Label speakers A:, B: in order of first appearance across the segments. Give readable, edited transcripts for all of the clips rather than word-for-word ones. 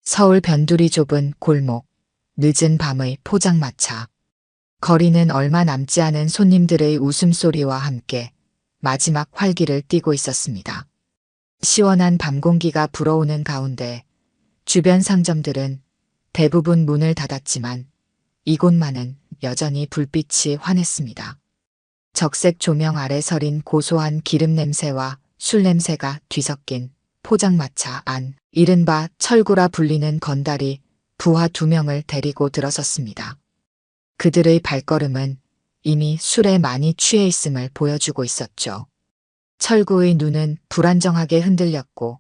A: 서울 변두리 좁은 골목, 늦은 밤의 포장마차. 거리는 얼마 남지 않은 손님들의 웃음소리와 함께 마지막 활기를 띠고 있었습니다. 시원한 밤 공기가 불어오는 가운데 주변 상점들은 대부분 문을 닫았지만 이곳만은 여전히 불빛이 환했습니다. 적색 조명 아래 서린 고소한 기름 냄새와 술 냄새가 뒤섞인 포장마차 안, 이른바 철구라 불리는 건달이 부하 2명을 데리고 들어섰습니다. 그들의 발걸음은 이미 술에 많이 취해 있음을 보여주고 있었죠. 철구의 눈은 불안정하게 흔들렸고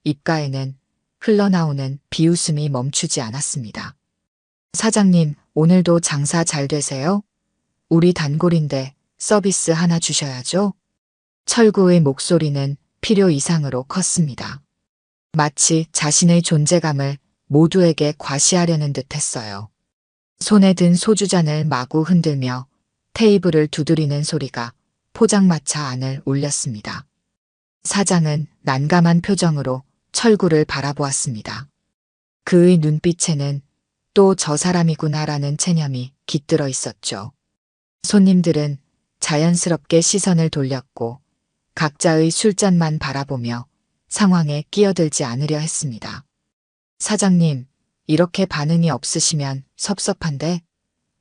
A: 입가에는 흘러나오는 비웃음이 멈추지 않았습니다. 사장님, 오늘도 장사 잘 되세요? 우리 단골인데 서비스 하나 주셔야죠. 철구의 목소리는 필요 이상으로 컸습니다. 마치 자신의 존재감을 모두에게 과시하려는 듯 했어요. 손에 든 소주잔을 마구 흔들며 테이블을 두드리는 소리가 포장마차 안을 울렸습니다. 사장은 난감한 표정으로 철구를 바라보았습니다. 그의 눈빛에는 또 저 사람이구나라는 체념이 깃들어 있었죠. 손님들은 자연스럽게 시선을 돌렸고 각자의 술잔만 바라보며 상황에 끼어들지 않으려 했습니다. 사장님, 이렇게 반응이 없으시면 섭섭한데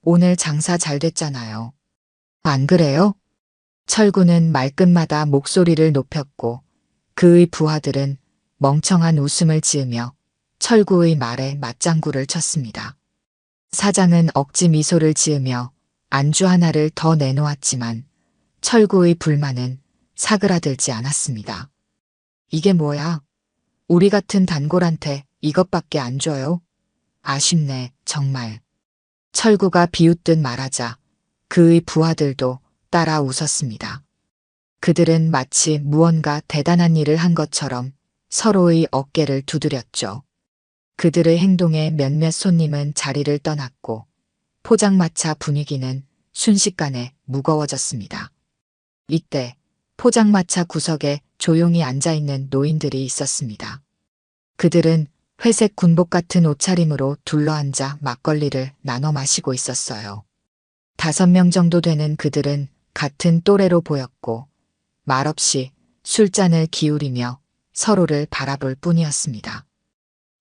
A: 오늘 장사 잘 됐잖아요. 안 그래요? 철구는 말끝마다 목소리를 높였고 그의 부하들은 멍청한 웃음을 지으며 철구의 말에 맞장구를 쳤습니다. 사장은 억지 미소를 지으며 안주 하나를 더 내놓았지만 철구의 불만은 사그라들지 않았습니다. 이게 뭐야? 우리 같은 단골한테 이것밖에 안 줘요? 아쉽네, 정말. 철구가 비웃듯 말하자 그의 부하들도 따라 웃었습니다. 그들은 마치 무언가 대단한 일을 한 것처럼 서로의 어깨를 두드렸죠. 그들의 행동에 몇몇 손님은 자리를 떠났고 포장마차 분위기는 순식간에 무거워졌습니다. 이때 포장마차 구석에 조용히 앉아있는 노인들이 있었습니다. 그들은 회색 군복 같은 옷차림으로 둘러앉아 막걸리를 나눠 마시고 있었어요. 5명 정도 되는 그들은 같은 또래로 보였고 말없이 술잔을 기울이며 서로를 바라볼 뿐이었습니다.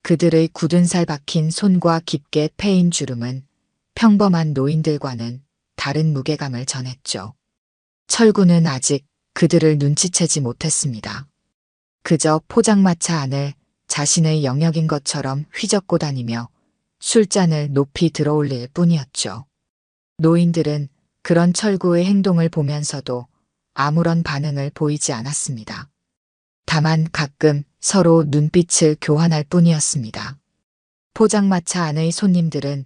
A: 그들의 굳은 살 박힌 손과 깊게 패인 주름은 평범한 노인들과는 다른 무게감을 전했죠. 철구는 아직 그들을 눈치채지 못했습니다. 그저 포장마차 안을 자신의 영역인 것처럼 휘젓고 다니며 술잔을 높이 들어올릴 뿐이었죠. 노인들은 그런 철구의 행동을 보면서도 아무런 반응을 보이지 않았습니다. 다만 가끔 서로 눈빛을 교환할 뿐이었습니다. 포장마차 안의 손님들은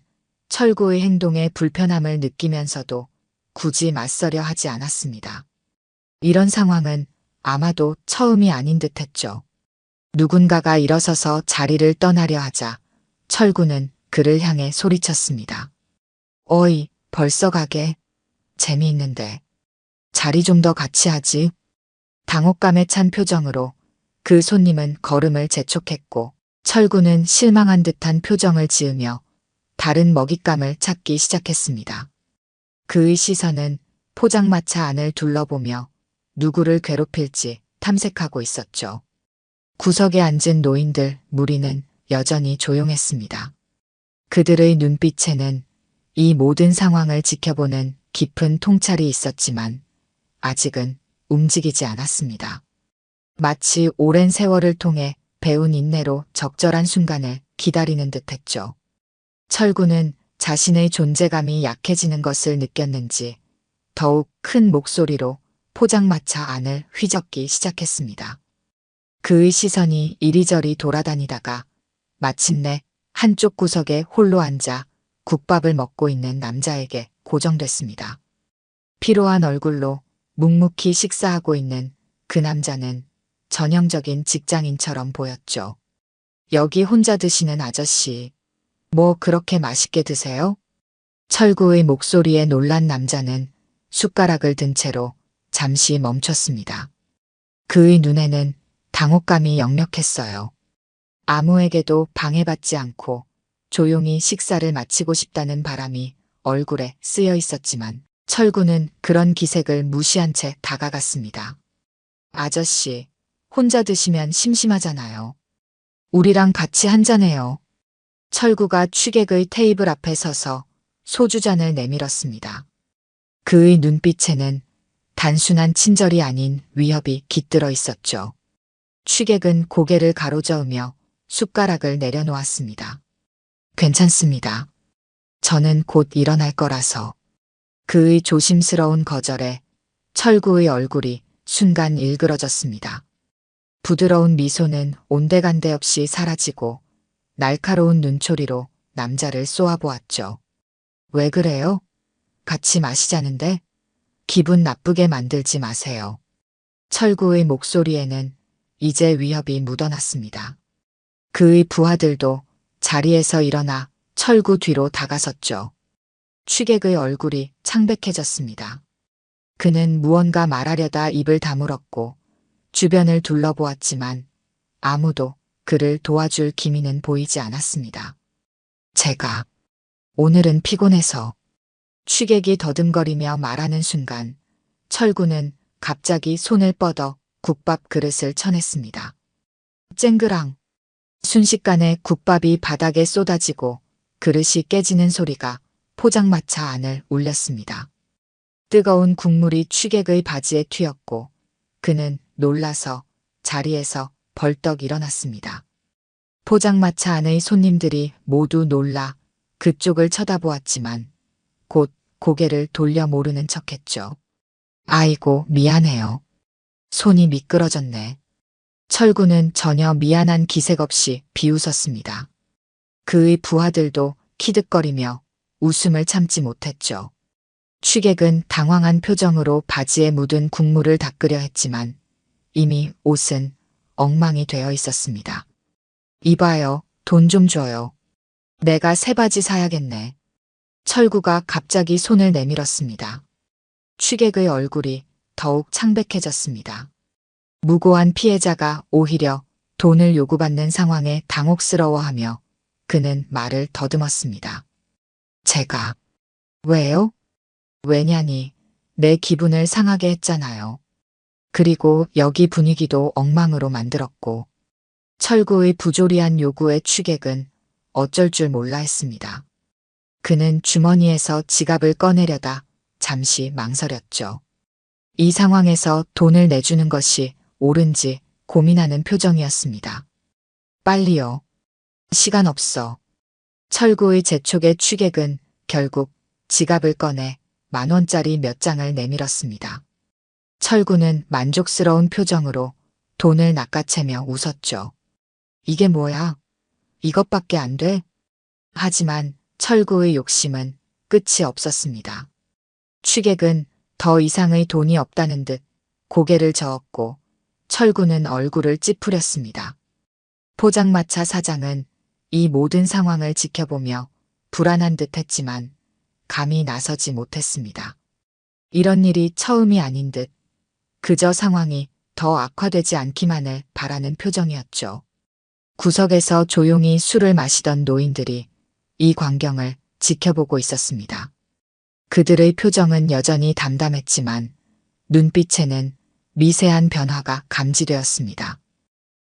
A: 철구의 행동에 불편함을 느끼면서도 굳이 맞서려 하지 않았습니다. 이런 상황은 아마도 처음이 아닌 듯했죠. 누군가가 일어서서 자리를 떠나려 하자 철구는 그를 향해 소리쳤습니다. 어이, 벌써 가게? 재미있는데. 자리 좀 더 같이 하지. 당혹감에 찬 표정으로 그 손님은 걸음을 재촉했고 철구는 실망한 듯한 표정을 지으며 다른 먹잇감을 찾기 시작했습니다. 그의 시선은 포장마차 안을 둘러보며 누구를 괴롭힐지 탐색하고 있었죠. 구석에 앉은 노인들 무리는 여전히 조용했습니다. 그들의 눈빛에는 이 모든 상황을 지켜보는 깊은 통찰이 있었지만 아직은 움직이지 않았습니다. 마치 오랜 세월을 통해 배운 인내로 적절한 순간을 기다리는 듯했죠. 철구는 자신의 존재감이 약해지는 것을 느꼈는지 더욱 큰 목소리로 포장마차 안을 휘젓기 시작했습니다. 그의 시선이 이리저리 돌아다니다가 마침내 한쪽 구석에 홀로 앉아 국밥을 먹고 있는 남자에게 고정됐습니다. 피로한 얼굴로 묵묵히 식사하고 있는 그 남자는 전형적인 직장인처럼 보였죠. 여기 혼자 드시는 아저씨, 뭐 그렇게 맛있게 드세요? 철구의 목소리에 놀란 남자는 숟가락을 든 채로 잠시 멈췄습니다. 그의 눈에는 당혹감이 역력했어요. 아무에게도 방해받지 않고 조용히 식사를 마치고 싶다는 바람이 얼굴에 쓰여 있었지만 철구는 그런 기색을 무시한 채 다가갔습니다. 아저씨, 혼자 드시면 심심하잖아요. 우리랑 같이 한잔해요. 철구가 취객의 테이블 앞에 서서 소주잔을 내밀었습니다. 그의 눈빛에는 단순한 친절이 아닌 위협이 깃들어 있었죠. 취객은 고개를 가로저으며 숟가락을 내려놓았습니다. 괜찮습니다. 저는 곧 일어날 거라서. 그의 조심스러운 거절에 철구의 얼굴이 순간 일그러졌습니다. 부드러운 미소는 온데간데 없이 사라지고 날카로운 눈초리로 남자를 쏘아보았죠. 왜 그래요? 같이 마시자는데? 기분 나쁘게 만들지 마세요. 철구의 목소리에는 이제 위협이 묻어났습니다. 그의 부하들도 자리에서 일어나 철구 뒤로 다가섰죠. 취객의 얼굴이 창백해졌습니다. 그는 무언가 말하려다 입을 다물었고 주변을 둘러보았지만 아무도 그를 도와줄 기미는 보이지 않았습니다. 제가 오늘은 피곤해서. 취객이 더듬거리며 말하는 순간 철구는 갑자기 손을 뻗어 국밥 그릇을 쳐냈습니다. 쨍그랑. 순식간에 국밥이 바닥에 쏟아지고 그릇이 깨지는 소리가 포장마차 안을 울렸습니다. 뜨거운 국물이 취객의 바지에 튀었고 그는 놀라서 자리에서 벌떡 일어났습니다. 포장마차 안의 손님들이 모두 놀라 그쪽을 쳐다보았지만 곧 고개를 돌려 모르는 척했죠. 아이고, 미안해요. 손이 미끄러졌네. 철구는 전혀 미안한 기색 없이 비웃었습니다. 그의 부하들도 키득거리며 웃음을 참지 못했죠. 취객은 당황한 표정으로 바지에 묻은 국물을 닦으려 했지만 이미 옷은 엉망이 되어 있었습니다. 이봐요, 돈 좀 줘요. 내가 새 바지 사야겠네. 철구가 갑자기 손을 내밀었습니다. 취객의 얼굴이 더욱 창백해졌습니다. 무고한 피해자가 오히려 돈을 요구받는 상황에 당혹스러워하며 그는 말을 더듬었습니다. 제가. 왜요? 왜냐니 내 기분을 상하게 했잖아요. 그리고 여기 분위기도 엉망으로 만들었고. 철구의 부조리한 요구에 취객은 어쩔 줄 몰라 했습니다. 그는 주머니에서 지갑을 꺼내려다 잠시 망설였죠. 이 상황에서 돈을 내주는 것이 옳은지 고민하는 표정이었습니다. 빨리요. 시간 없어. 철구의 재촉에 취객은 결국 지갑을 꺼내 10,000원짜리 몇 장을 내밀었습니다. 철구는 만족스러운 표정으로 돈을 낚아채며 웃었죠. 이게 뭐야? 이것밖에 안 돼? 하지만 철구의 욕심은 끝이 없었습니다. 취객은 더 이상의 돈이 없다는 듯 고개를 저었고 철구는 얼굴을 찌푸렸습니다. 포장마차 사장은 이 모든 상황을 지켜보며 불안한 듯 했지만 감히 나서지 못했습니다. 이런 일이 처음이 아닌 듯 그저 상황이 더 악화되지 않기만을 바라는 표정이었죠. 구석에서 조용히 술을 마시던 노인들이 이 광경을 지켜보고 있었습니다. 그들의 표정은 여전히 담담했지만 눈빛에는 미세한 변화가 감지되었습니다.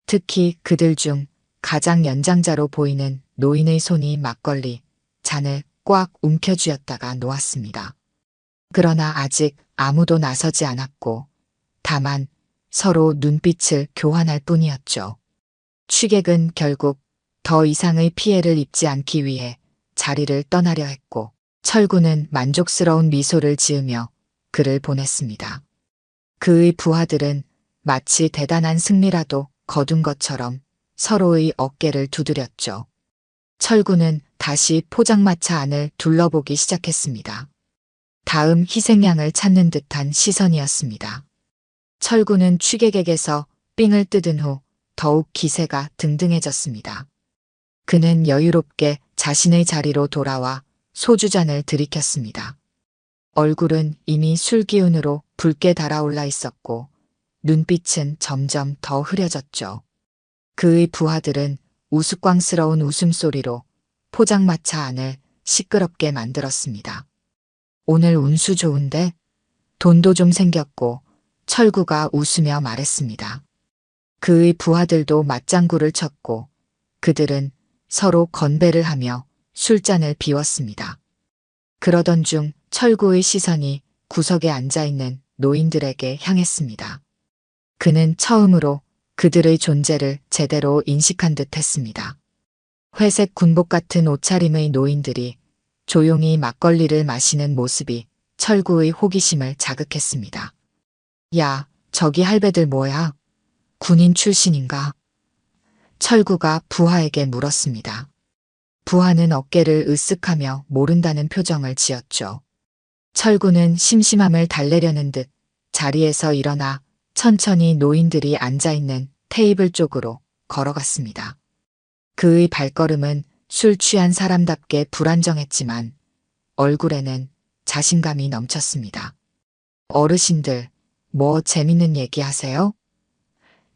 A: 특히 그들 중 가장 연장자로 보이는 노인의 손이 막걸리 잔을 꽉 움켜쥐었다가 놓았습니다. 그러나 아직 아무도 나서지 않았고 다만 서로 눈빛을 교환할 뿐이었죠. 취객은 결국 더 이상의 피해를 입지 않기 위해 자리를 떠나려 했고 철구는 만족스러운 미소를 지으며 그를 보냈습니다. 그의 부하들은 마치 대단한 승리라도 거둔 것처럼 서로의 어깨를 두드렸죠. 철구는 다시 포장마차 안을 둘러보기 시작했습니다. 다음 희생양을 찾는 듯한 시선이었습니다. 철구는 취객에게서 삥을 뜯은 후 더욱 기세가 등등해졌습니다. 그는 여유롭게 자신의 자리로 돌아와 소주잔을 들이켰습니다. 얼굴은 이미 술 기운으로 붉게 달아올라 있었고 눈빛은 점점 더 흐려졌죠. 그의 부하들은 우스꽝스러운 웃음소리로 포장마차 안을 시끄럽게 만들었습니다. 오늘 운수 좋은데? 돈도 좀 생겼고 철구가 웃으며 말했습니다. 그의 부하들도 맞장구를 쳤고 그들은 서로 건배를 하며 술잔을 비웠습니다. 그러던 중 철구의 시선이 구석에 앉아있는 노인들에게 향했습니다. 그는 처음으로 그들의 존재를 제대로 인식한 듯 했습니다. 회색 군복 같은 옷차림의 노인들이 조용히 막걸리를 마시는 모습이 철구의 호기심을 자극했습니다. 야, 저기 할배들 뭐야? 군인 출신인가? 철구가 부하에게 물었습니다. 부하는 어깨를 으쓱하며 모른다는 표정을 지었죠. 철구는 심심함을 달래려는 듯 자리에서 일어나 천천히 노인들이 앉아있는 테이블 쪽으로 걸어갔습니다. 그의 발걸음은 술 취한 사람답게 불안정했지만 얼굴에는 자신감이 넘쳤습니다. 어르신들, 뭐 재밌는 얘기 하세요?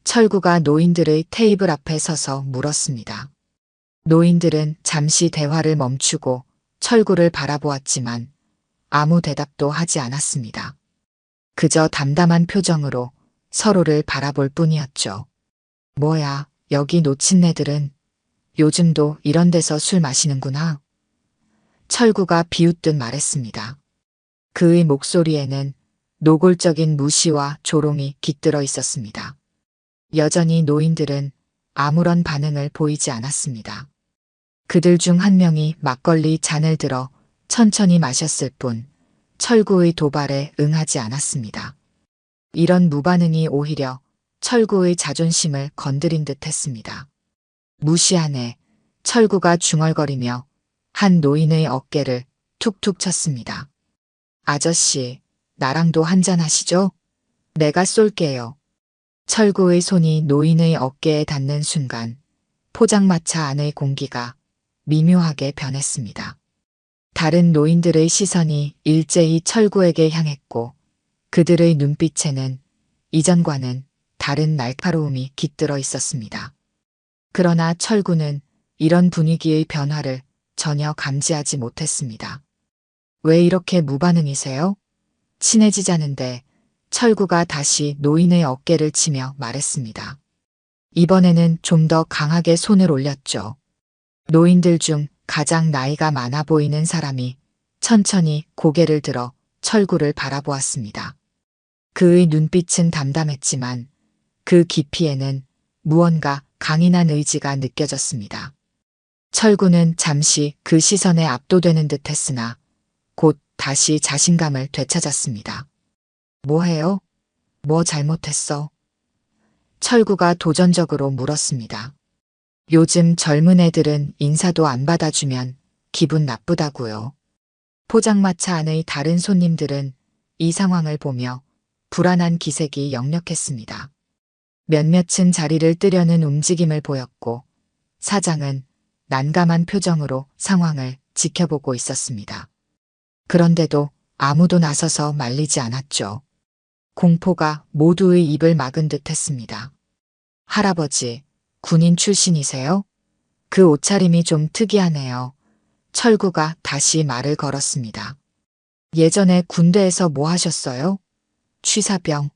A: 철구가 노인들의 테이블 앞에 서서 물었습니다. 노인들은 잠시 대화를 멈추고 철구를 바라보았지만 아무 대답도 하지 않았습니다. 그저 담담한 표정으로 서로를 바라볼 뿐이었죠. 뭐야, 여기 노친네들은 요즘도 이런 데서 술 마시는구나. 철구가 비웃듯 말했습니다. 그의 목소리에는 노골적인 무시와 조롱이 깃들어 있었습니다. 여전히 노인들은 아무런 반응을 보이지 않았습니다. 그들 중 한 명이 막걸리 잔을 들어 천천히 마셨을 뿐 철구의 도발에 응하지 않았습니다. 이런 무반응이 오히려 철구의 자존심을 건드린 듯 했습니다. 무시하네. 철구가 중얼거리며 한 노인의 어깨를 툭툭 쳤습니다. 아저씨, 나랑도 한잔 하시죠? 내가 쏠게요. 철구의 손이 노인의 어깨에 닿는 순간 포장마차 안의 공기가 미묘하게 변했습니다. 다른 노인들의 시선이 일제히 철구에게 향했고 그들의 눈빛에는 이전과는 다른 날카로움이 깃들어 있었습니다. 그러나 철구는 이런 분위기의 변화를 전혀 감지하지 못했습니다. 왜 이렇게 무반응이세요? 친해지자는데 철구가 다시 노인의 어깨를 치며 말했습니다. 이번에는 좀 더 강하게 손을 올렸죠. 노인들 중 가장 나이가 많아 보이는 사람이 천천히 고개를 들어 철구를 바라보았습니다. 그의 눈빛은 담담했지만 그 깊이에는 무언가 강인한 의지가 느껴졌습니다. 철구는 잠시 그 시선에 압도되는 듯 했으나 곧 다시 자신감을 되찾았습니다. 뭐해요? 뭐 잘못했어? 철구가 도전적으로 물었습니다. 요즘 젊은 애들은 인사도 안 받아주면 기분 나쁘다고요. 포장마차 안의 다른 손님들은 이 상황을 보며 불안한 기색이 역력했습니다. 몇몇은 자리를 뜨려는 움직임을 보였고 사장은 난감한 표정으로 상황을 지켜보고 있었습니다. 그런데도 아무도 나서서 말리지 않았죠. 공포가 모두의 입을 막은 듯 했습니다. 할아버지, 군인 출신이세요? 그 옷차림이 좀 특이하네요. 철구가 다시 말을 걸었습니다. 예전에 군대에서 뭐 하셨어요? 취사병,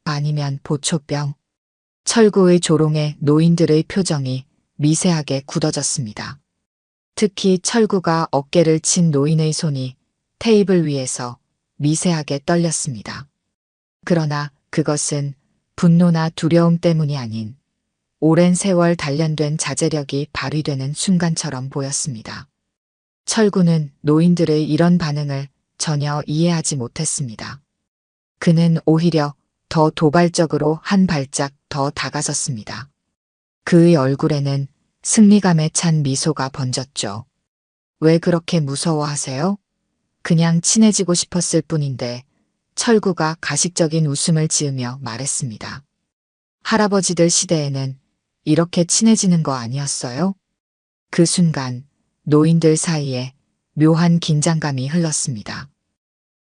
A: 아니면 보초병. 철구의 조롱에 노인들의 표정이 미세하게 굳어졌습니다. 특히 철구가 어깨를 친 노인의 손이 테이블 위에서 미세하게 떨렸습니다. 그러나 그것은 분노나 두려움 때문이 아닌 오랜 세월 단련된 자제력이 발휘되는 순간처럼 보였습니다. 철구는 노인들의 이런 반응을 전혀 이해하지 못했습니다. 그는 오히려 더 도발적으로 한 발짝 더 다가섰습니다. 그의 얼굴에는 승리감에 찬 미소가 번졌죠. 왜 그렇게 무서워하세요? 그냥 친해지고 싶었을 뿐인데 철구가 가식적인 웃음을 지으며 말했습니다. 할아버지들 시대에는 이렇게 친해지는 거 아니었어요? 그 순간 노인들 사이에 묘한 긴장감이 흘렀습니다.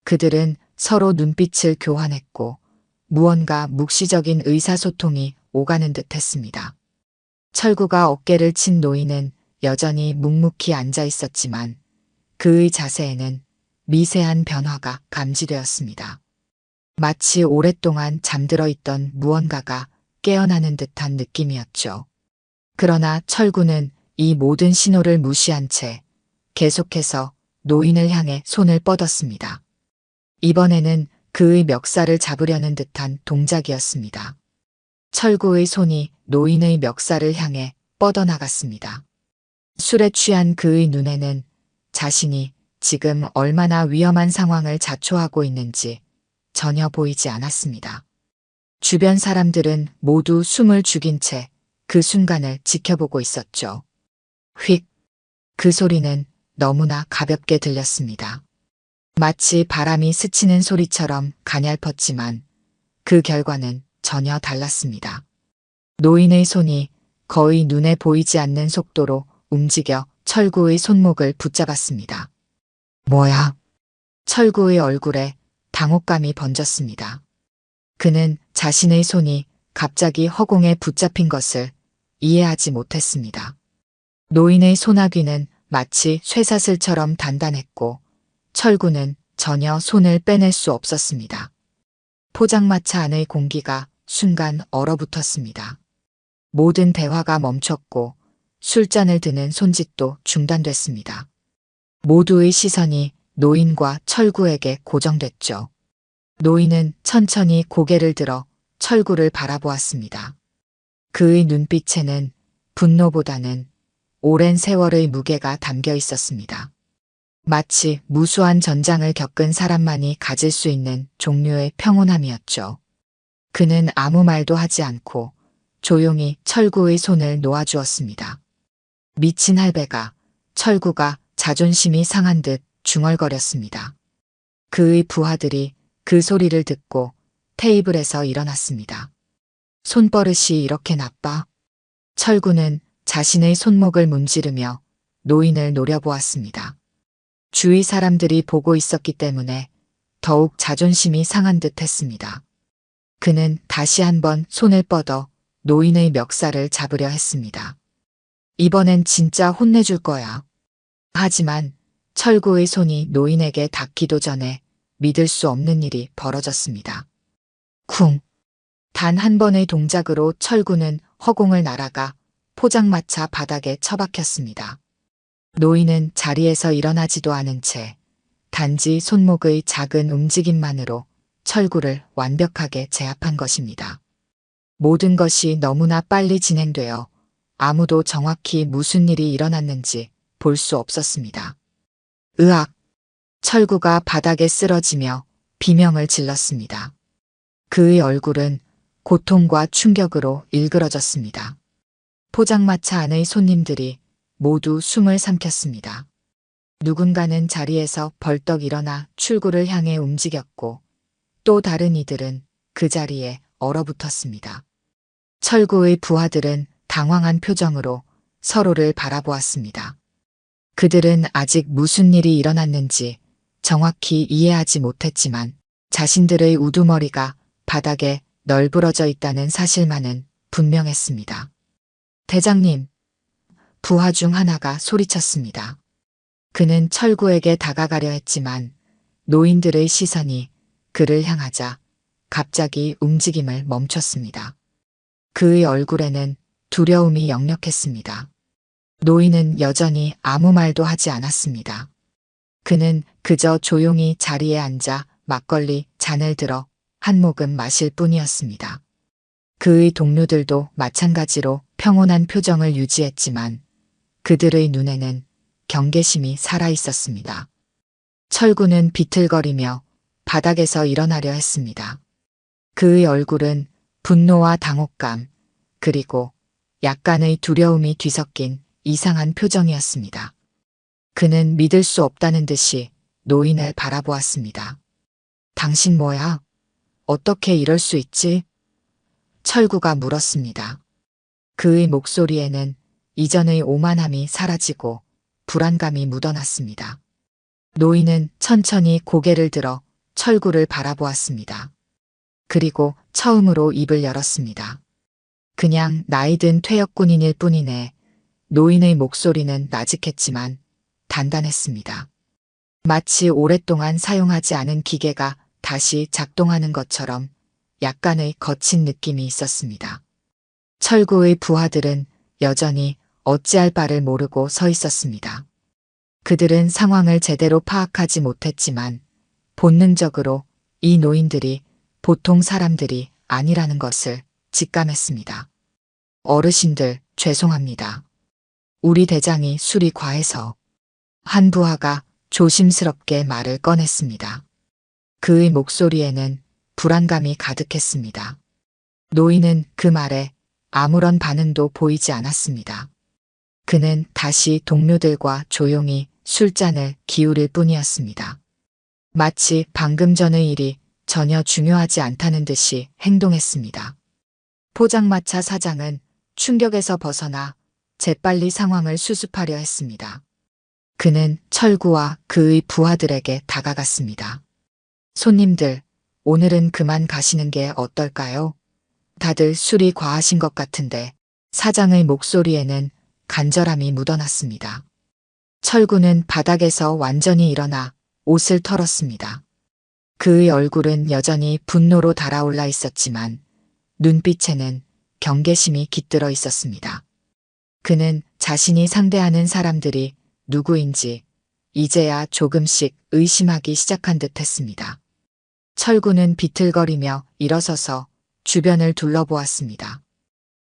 A: 그들은 서로 눈빛을 교환했고 무언가 묵시적인 의사소통이 오가는 듯 했습니다. 철구가 어깨를 친 노인은 여전히 묵묵히 앉아 있었지만 그의 자세에는 미세한 변화가 감지되었습니다. 마치 오랫동안 잠들어 있던 무언가가 깨어나는 듯한 느낌이었죠. 그러나 철구는 이 모든 신호를 무시한 채 계속해서 노인을 향해 손을 뻗었습니다. 이번에는 그의 멱살을 잡으려는 듯한 동작이었습니다. 철구의 손이 노인의 멱살을 향해 뻗어나갔습니다. 술에 취한 그의 눈에는 자신이 지금 얼마나 위험한 상황을 자초하고 있는지 전혀 보이지 않았습니다. 주변 사람들은 모두 숨을 죽인 채 그 순간을 지켜보고 있었죠. 휙! 그 소리는 너무나 가볍게 들렸습니다. 마치 바람이 스치는 소리처럼 가냘펐지만 그 결과는 전혀 달랐습니다. 노인의 손이 거의 눈에 보이지 않는 속도로 움직여 철구의 손목을 붙잡았습니다. 뭐야? 철구의 얼굴에 당혹감이 번졌습니다. 그는 자신의 손이 갑자기 허공에 붙잡힌 것을 이해하지 못했습니다. 노인의 소나귀는 마치 쇠사슬처럼 단단했고 철구는 전혀 손을 빼낼 수 없었습니다. 포장마차 안의 공기가 순간 얼어붙었습니다. 모든 대화가 멈췄고 술잔을 드는 손짓도 중단됐습니다. 모두의 시선이 노인과 철구에게 고정됐죠. 노인은 천천히 고개를 들어 철구를 바라보았습니다. 그의 눈빛에는 분노보다는 오랜 세월의 무게가 담겨 있었습니다. 마치 무수한 전장을 겪은 사람만이 가질 수 있는 종류의 평온함이었죠. 그는 아무 말도 하지 않고 조용히 철구의 손을 놓아주었습니다. 미친 할배가, 철구가 자존심이 상한 듯 중얼거렸습니다. 그의 부하들이 그 소리를 듣고 테이블에서 일어났습니다. 손버릇이 이렇게 나빠? 철구는 자신의 손목을 문지르며 노인을 노려보았습니다. 주위 사람들이 보고 있었기 때문에 더욱 자존심이 상한 듯 했습니다. 그는 다시 한번 손을 뻗어 노인의 멱살을 잡으려 했습니다. 이번엔 진짜 혼내줄 거야. 하지만 철구의 손이 노인에게 닿기도 전에 믿을 수 없는 일이 벌어졌습니다. 쿵! 단 한 번의 동작으로 철구는 허공을 날아가 포장마차 바닥에 처박혔습니다. 노인은 자리에서 일어나지도 않은 채 단지 손목의 작은 움직임만으로 철구를 완벽하게 제압한 것입니다. 모든 것이 너무나 빨리 진행되어 아무도 정확히 무슨 일이 일어났는지 볼 수 없었습니다. 으악! 철구가 바닥에 쓰러지며 비명을 질렀습니다. 그의 얼굴은 고통과 충격으로 일그러졌습니다. 포장마차 안의 손님들이 모두 숨을 삼켰습니다. 누군가는 자리에서 벌떡 일어나 출구를 향해 움직였고 또 다른 이들은 그 자리에 얼어붙었습니다. 철구의 부하들은 당황한 표정으로 서로를 바라보았습니다. 그들은 아직 무슨 일이 일어났는지 정확히 이해하지 못했지만 자신들의 우두머리가 바닥에 널브러져 있다는 사실만은 분명했습니다. 대장님, 부하 중 하나가 소리쳤습니다. 그는 철구에게 다가가려 했지만 노인들의 시선이 그를 향하자 갑자기 움직임을 멈췄습니다. 그의 얼굴에는 두려움이 역력했습니다. 노인은 여전히 아무 말도 하지 않았습니다. 그는 그저 조용히 자리에 앉아 막걸리 잔을 들어 한 모금 마실 뿐이었습니다. 그의 동료들도 마찬가지로 평온한 표정을 유지했지만 그들의 눈에는 경계심이 살아있었습니다. 철구는 비틀거리며 바닥에서 일어나려 했습니다. 그의 얼굴은 분노와 당혹감, 그리고 약간의 두려움이 뒤섞인 이상한 표정이었습니다. 그는 믿을 수 없다는 듯이 노인을 바라보았습니다. 당신 뭐야? 어떻게 이럴 수 있지? 철구가 물었습니다. 그의 목소리에는 이전의 오만함이 사라지고 불안감이 묻어났습니다. 노인은 천천히 고개를 들어 철구를 바라보았습니다. 그리고 처음으로 입을 열었습니다. 그냥 나이든 퇴역군인일 뿐이네. 노인의 목소리는 나직했지만 단단했습니다. 마치 오랫동안 사용하지 않은 기계가 다시 작동하는 것처럼 약간의 거친 느낌이 있었습니다. 철구의 부하들은 여전히 어찌할 바를 모르고 서 있었습니다. 그들은 상황을 제대로 파악하지 못했지만 본능적으로 이 노인들이 보통 사람들이 아니라는 것을 직감했습니다. 어르신들, 죄송합니다. 우리 대장이 술이 과해서. 한 부하가 조심스럽게 말을 꺼냈습니다. 그의 목소리에는 불안감이 가득했습니다. 노인은 그 말에 아무런 반응도 보이지 않았습니다. 그는 다시 동료들과 조용히 술잔을 기울일 뿐이었습니다. 마치 방금 전의 일이 전혀 중요하지 않다는 듯이 행동했습니다. 포장마차 사장은 충격에서 벗어나 재빨리 상황을 수습하려 했습니다. 그는 철구와 그의 부하들에게 다가갔습니다. 손님들, 오늘은 그만 가시는 게 어떨까요? 다들 술이 과하신 것 같은데. 사장의 목소리에는 간절함이 묻어났습니다. 철구는 바닥에서 완전히 일어나 옷을 털었습니다. 그의 얼굴은 여전히 분노로 달아올라 있었지만 눈빛에는 경계심이 깃들어 있었습니다. 그는 자신이 상대하는 사람들이 누구인지 이제야 조금씩 의심하기 시작한 듯 했습니다. 철구는 비틀거리며 일어서서 주변을 둘러보았습니다.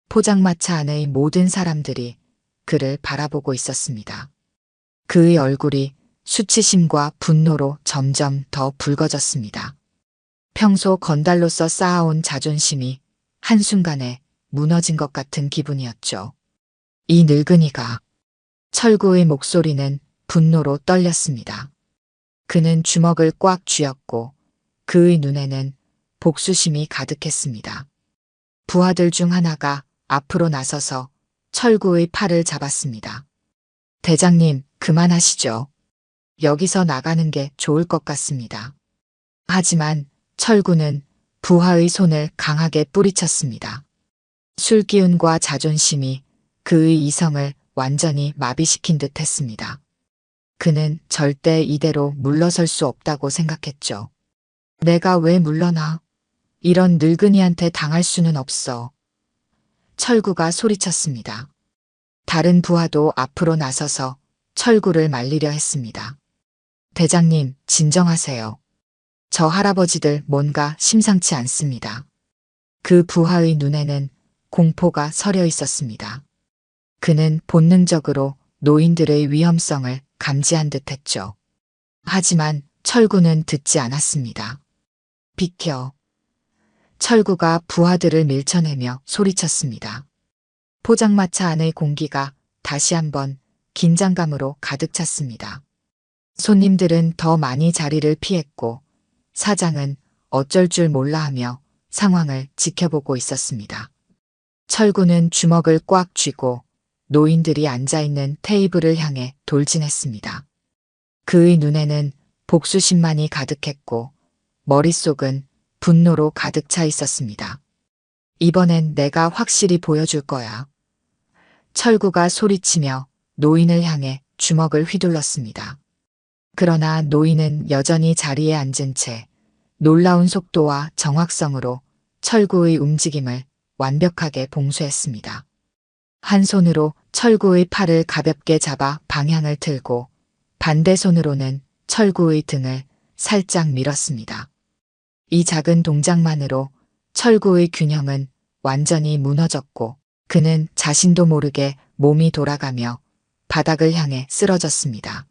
A: 포장마차 안의 모든 사람들이 그를 바라보고 있었습니다. 그의 얼굴이 수치심과 분노로 점점 더 붉어졌습니다. 평소 건달로서 쌓아온 자존심이 한순간에 무너진 것 같은 기분이었죠. 이 늙은이가. 철구의 목소리는 분노로 떨렸습니다. 그는 주먹을 꽉 쥐었고 그의 눈에는 복수심이 가득했습니다. 부하들 중 하나가 앞으로 나서서 철구의 팔을 잡았습니다. 대장님, 그만하시죠. 여기서 나가는 게 좋을 것 같습니다. 하지만 철구는 부하의 손을 강하게 뿌리쳤습니다. 술기운과 자존심이 그의 이성을 완전히 마비시킨 듯 했습니다. 그는 절대 이대로 물러설 수 없다고 생각했죠. 내가 왜 물러나? 이런 늙은이한테 당할 수는 없어. 철구가 소리쳤습니다. 다른 부하도 앞으로 나서서 철구를 말리려 했습니다. 대장님, 진정하세요. 저 할아버지들 뭔가 심상치 않습니다. 그 부하의 눈에는 공포가 서려 있었습니다. 그는 본능적으로 노인들의 위험성을 감지한 듯 했죠. 하지만 철구는 듣지 않았습니다. 비켜. 철구가 부하들을 밀쳐내며 소리쳤습니다. 포장마차 안의 공기가 다시 한번 긴장감으로 가득 찼습니다. 손님들은 더 많이 자리를 피했고 사장은 어쩔 줄 몰라 하며 상황을 지켜보고 있었습니다. 철구는 주먹을 꽉 쥐고 노인들이 앉아있는 테이블을 향해 돌진했습니다. 그의 눈에는 복수심만이 가득했고 머릿속은 분노로 가득 차 있었습니다. 이번엔 내가 확실히 보여줄 거야. 철구가 소리치며 노인을 향해 주먹을 휘둘렀습니다. 그러나 노인은 여전히 자리에 앉은 채 놀라운 속도와 정확성으로 철구의 움직임을 완벽하게 봉쇄했습니다. 한 손으로 철구의 팔을 가볍게 잡아 방향을 틀고 반대 손으로는 철구의 등을 살짝 밀었습니다. 이 작은 동작만으로 철구의 균형은 완전히 무너졌고 그는 자신도 모르게 몸이 돌아가며 바닥을 향해 쓰러졌습니다.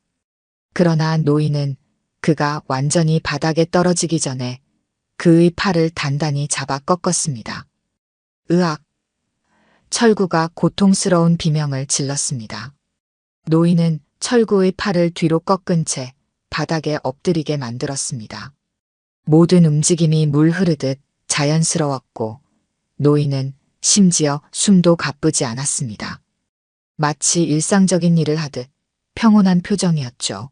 A: 그러나 노인은 그가 완전히 바닥에 떨어지기 전에 그의 팔을 단단히 잡아 꺾었습니다. 으악! 철구가 고통스러운 비명을 질렀습니다. 노인은 철구의 팔을 뒤로 꺾은 채 바닥에 엎드리게 만들었습니다. 모든 움직임이 물 흐르듯 자연스러웠고 노인은 심지어 숨도 가쁘지 않았습니다. 마치 일상적인 일을 하듯 평온한 표정이었죠.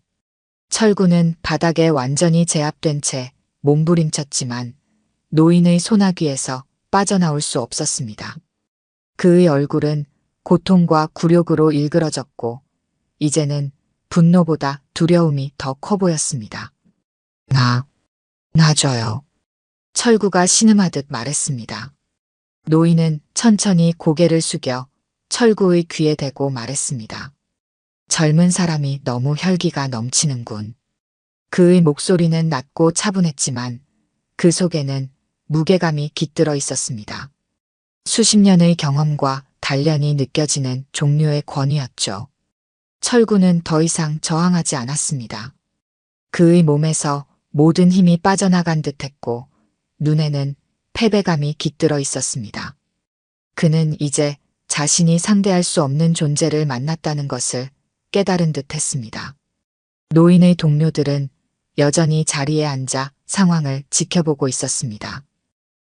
A: 철구는 바닥에 완전히 제압된 채 몸부림쳤지만 노인의 소나귀에서 빠져나올 수 없었습니다. 그의 얼굴은 고통과 굴욕으로 일그러졌고 이제는 분노보다 두려움이 더 커 보였습니다. 놔줘요. 철구가 신음하듯 말했습니다. 노인은 천천히 고개를 숙여 철구의 귀에 대고 말했습니다. 젊은 사람이 너무 혈기가 넘치는군. 그의 목소리는 낮고 차분했지만 그 속에는 무게감이 깃들어 있었습니다. 수십 년의 경험과 단련이 느껴지는 종류의 권위였죠. 철구는 더 이상 저항하지 않았습니다. 그의 몸에서 모든 힘이 빠져나간 듯했고 눈에는 패배감이 깃들어 있었습니다. 그는 이제 자신이 상대할 수 없는 존재를 만났다는 것을 깨달은 듯했습니다. 노인의 동료들은 여전히 자리에 앉아 상황을 지켜보고 있었습니다.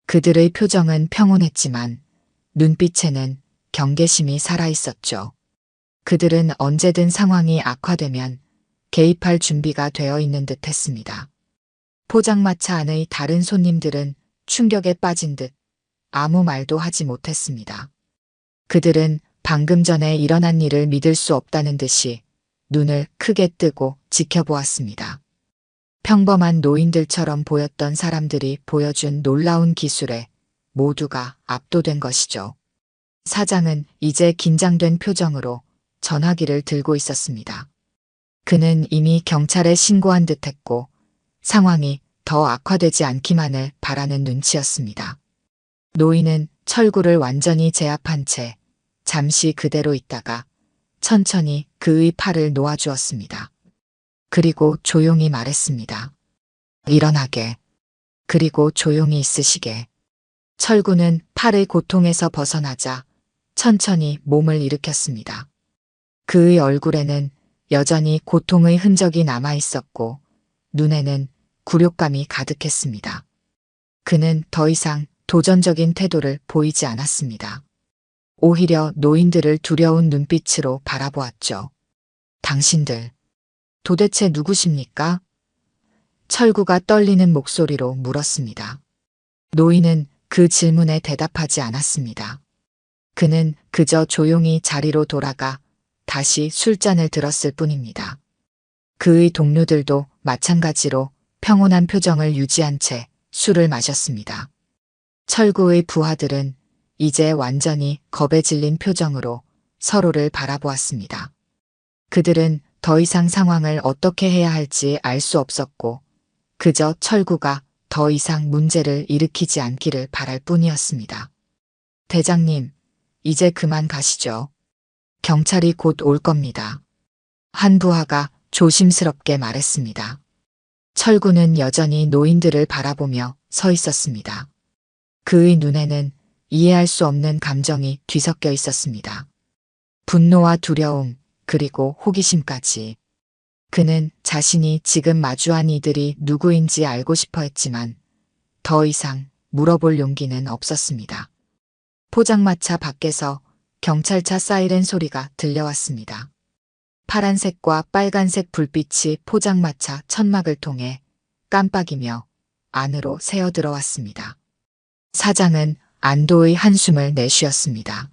A: 그들의 표정은 평온했지만 눈빛에는 경계심이 살아있었죠. 그들은 언제든 상황이 악화되면 개입할 준비가 되어 있는 듯했습니다. 포장마차 안의 다른 손님들은 충격에 빠진 듯 아무 말도 하지 못했습니다. 그들은 방금 전에 일어난 일을 믿을 수 없다는 듯이 눈을 크게 뜨고 지켜보았습니다. 평범한 노인들처럼 보였던 사람들이 보여준 놀라운 기술에 모두가 압도된 것이죠. 사장은 이제 긴장된 표정으로 전화기를 들고 있었습니다. 그는 이미 경찰에 신고한 듯했고 상황이 더 악화되지 않기만을 바라는 눈치였습니다. 노인은 철구를 완전히 제압한 채 잠시 그대로 있다가 천천히 그의 팔을 놓아주었습니다. 그리고 조용히 말했습니다. 일어나게. 그리고 조용히 있으시게. 철구는 팔의 고통에서 벗어나자 천천히 몸을 일으켰습니다. 그의 얼굴에는 여전히 고통의 흔적이 남아 있었고 눈에는 굴욕감이 가득했습니다. 그는 더 이상 도전적인 태도를 보이지 않았습니다. 오히려 노인들을 두려운 눈빛으로 바라보았죠. 당신들, 도대체 누구십니까? 철구가 떨리는 목소리로 물었습니다. 노인은 그 질문에 대답하지 않았습니다. 그는 그저 조용히 자리로 돌아가 다시 술잔을 들었을 뿐입니다. 그의 동료들도 마찬가지로 평온한 표정을 유지한 채 술을 마셨습니다. 철구의 부하들은 이제 완전히 겁에 질린 표정으로 서로를 바라보았습니다. 그들은 더 이상 상황을 어떻게 해야 할지 알 수 없었고 그저 철구가 더 이상 문제를 일으키지 않기를 바랄 뿐이었습니다. 대장님, 이제 그만 가시죠. 경찰이 곧 올 겁니다. 한 부하가 조심스럽게 말했습니다. 철구는 여전히 노인들을 바라보며 서 있었습니다. 그의 눈에는 이해할 수 없는 감정이 뒤섞여 있었습니다. 분노와 두려움, 그리고 호기심까지. 그는 자신이 지금 마주한 이들이 누구인지 알고 싶어 했지만 더 이상 물어볼 용기는 없었습니다. 포장마차 밖에서 경찰차 사이렌 소리가 들려왔습니다. 파란색과 빨간색 불빛이 포장마차 천막을 통해 깜빡이며 안으로 새어 들어왔습니다. 사장은 안도의 한숨을 내쉬었습니다.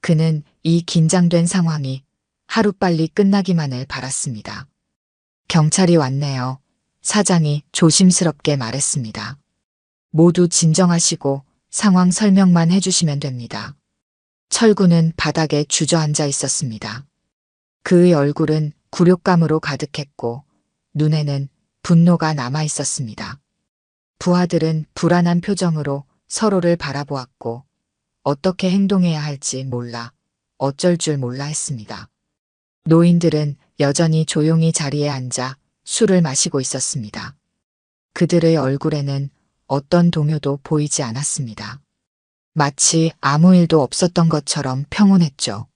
A: 그는 이 긴장된 상황이 하루빨리 끝나기만을 바랐습니다. 경찰이 왔네요. 사장이 조심스럽게 말했습니다. 모두 진정하시고 상황 설명만 해주시면 됩니다. 철구는 바닥에 주저앉아 있었습니다. 그의 얼굴은 굴욕감으로 가득했고 눈에는 분노가 남아 있었습니다. 부하들은 불안한 표정으로 서로를 바라보았고 어떻게 행동해야 할지 몰라, 어쩔 줄 몰라 했습니다. 노인들은 여전히 조용히 자리에 앉아 술을 마시고 있었습니다. 그들의 얼굴에는 어떤 동요도 보이지 않았습니다. 마치 아무 일도 없었던 것처럼 평온했죠.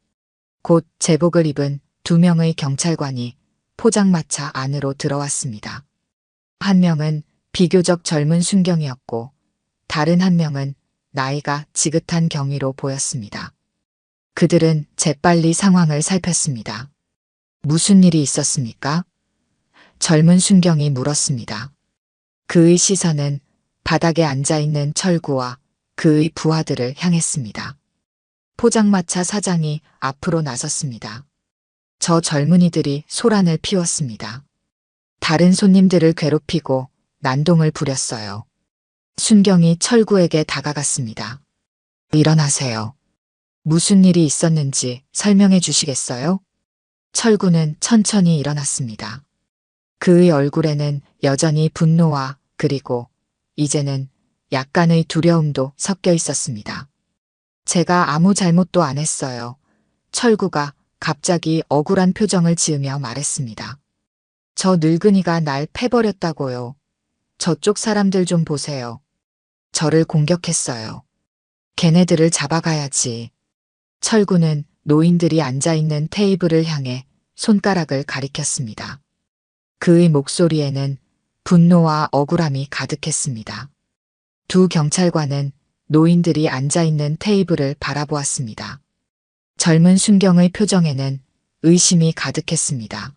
A: 곧 제복을 입은 2명의 경찰관이 포장마차 안으로 들어왔습니다. 한 명은 비교적 젊은 순경이었고 다른 한 명은 나이가 지긋한 경위로 보였습니다. 그들은 재빨리 상황을 살폈습니다. 무슨 일이 있었습니까? 젊은 순경이 물었습니다. 그의 시선은 바닥에 앉아있는 철구와 그의 부하들을 향했습니다. 포장마차 사장이 앞으로 나섰습니다. 저 젊은이들이 소란을 피웠습니다. 다른 손님들을 괴롭히고 난동을 부렸어요. 순경이 철구에게 다가갔습니다. 일어나세요. 무슨 일이 있었는지 설명해 주시겠어요? 철구는 천천히 일어났습니다. 그의 얼굴에는 여전히 분노와 그리고 이제는 약간의 두려움도 섞여 있었습니다. 제가 아무 잘못도 안 했어요. 철구가 갑자기 억울한 표정을 지으며 말했습니다. 저 늙은이가 날 패버렸다고요. 저쪽 사람들 좀 보세요. 저를 공격했어요. 걔네들을 잡아가야지. 철구는 노인들이 앉아있는 테이블을 향해 손가락을 가리켰습니다. 그의 목소리에는 분노와 억울함이 가득했습니다. 두 경찰관은 노인들이 앉아있는 테이블을 바라보았습니다. 젊은 순경의 표정에는 의심이 가득했습니다.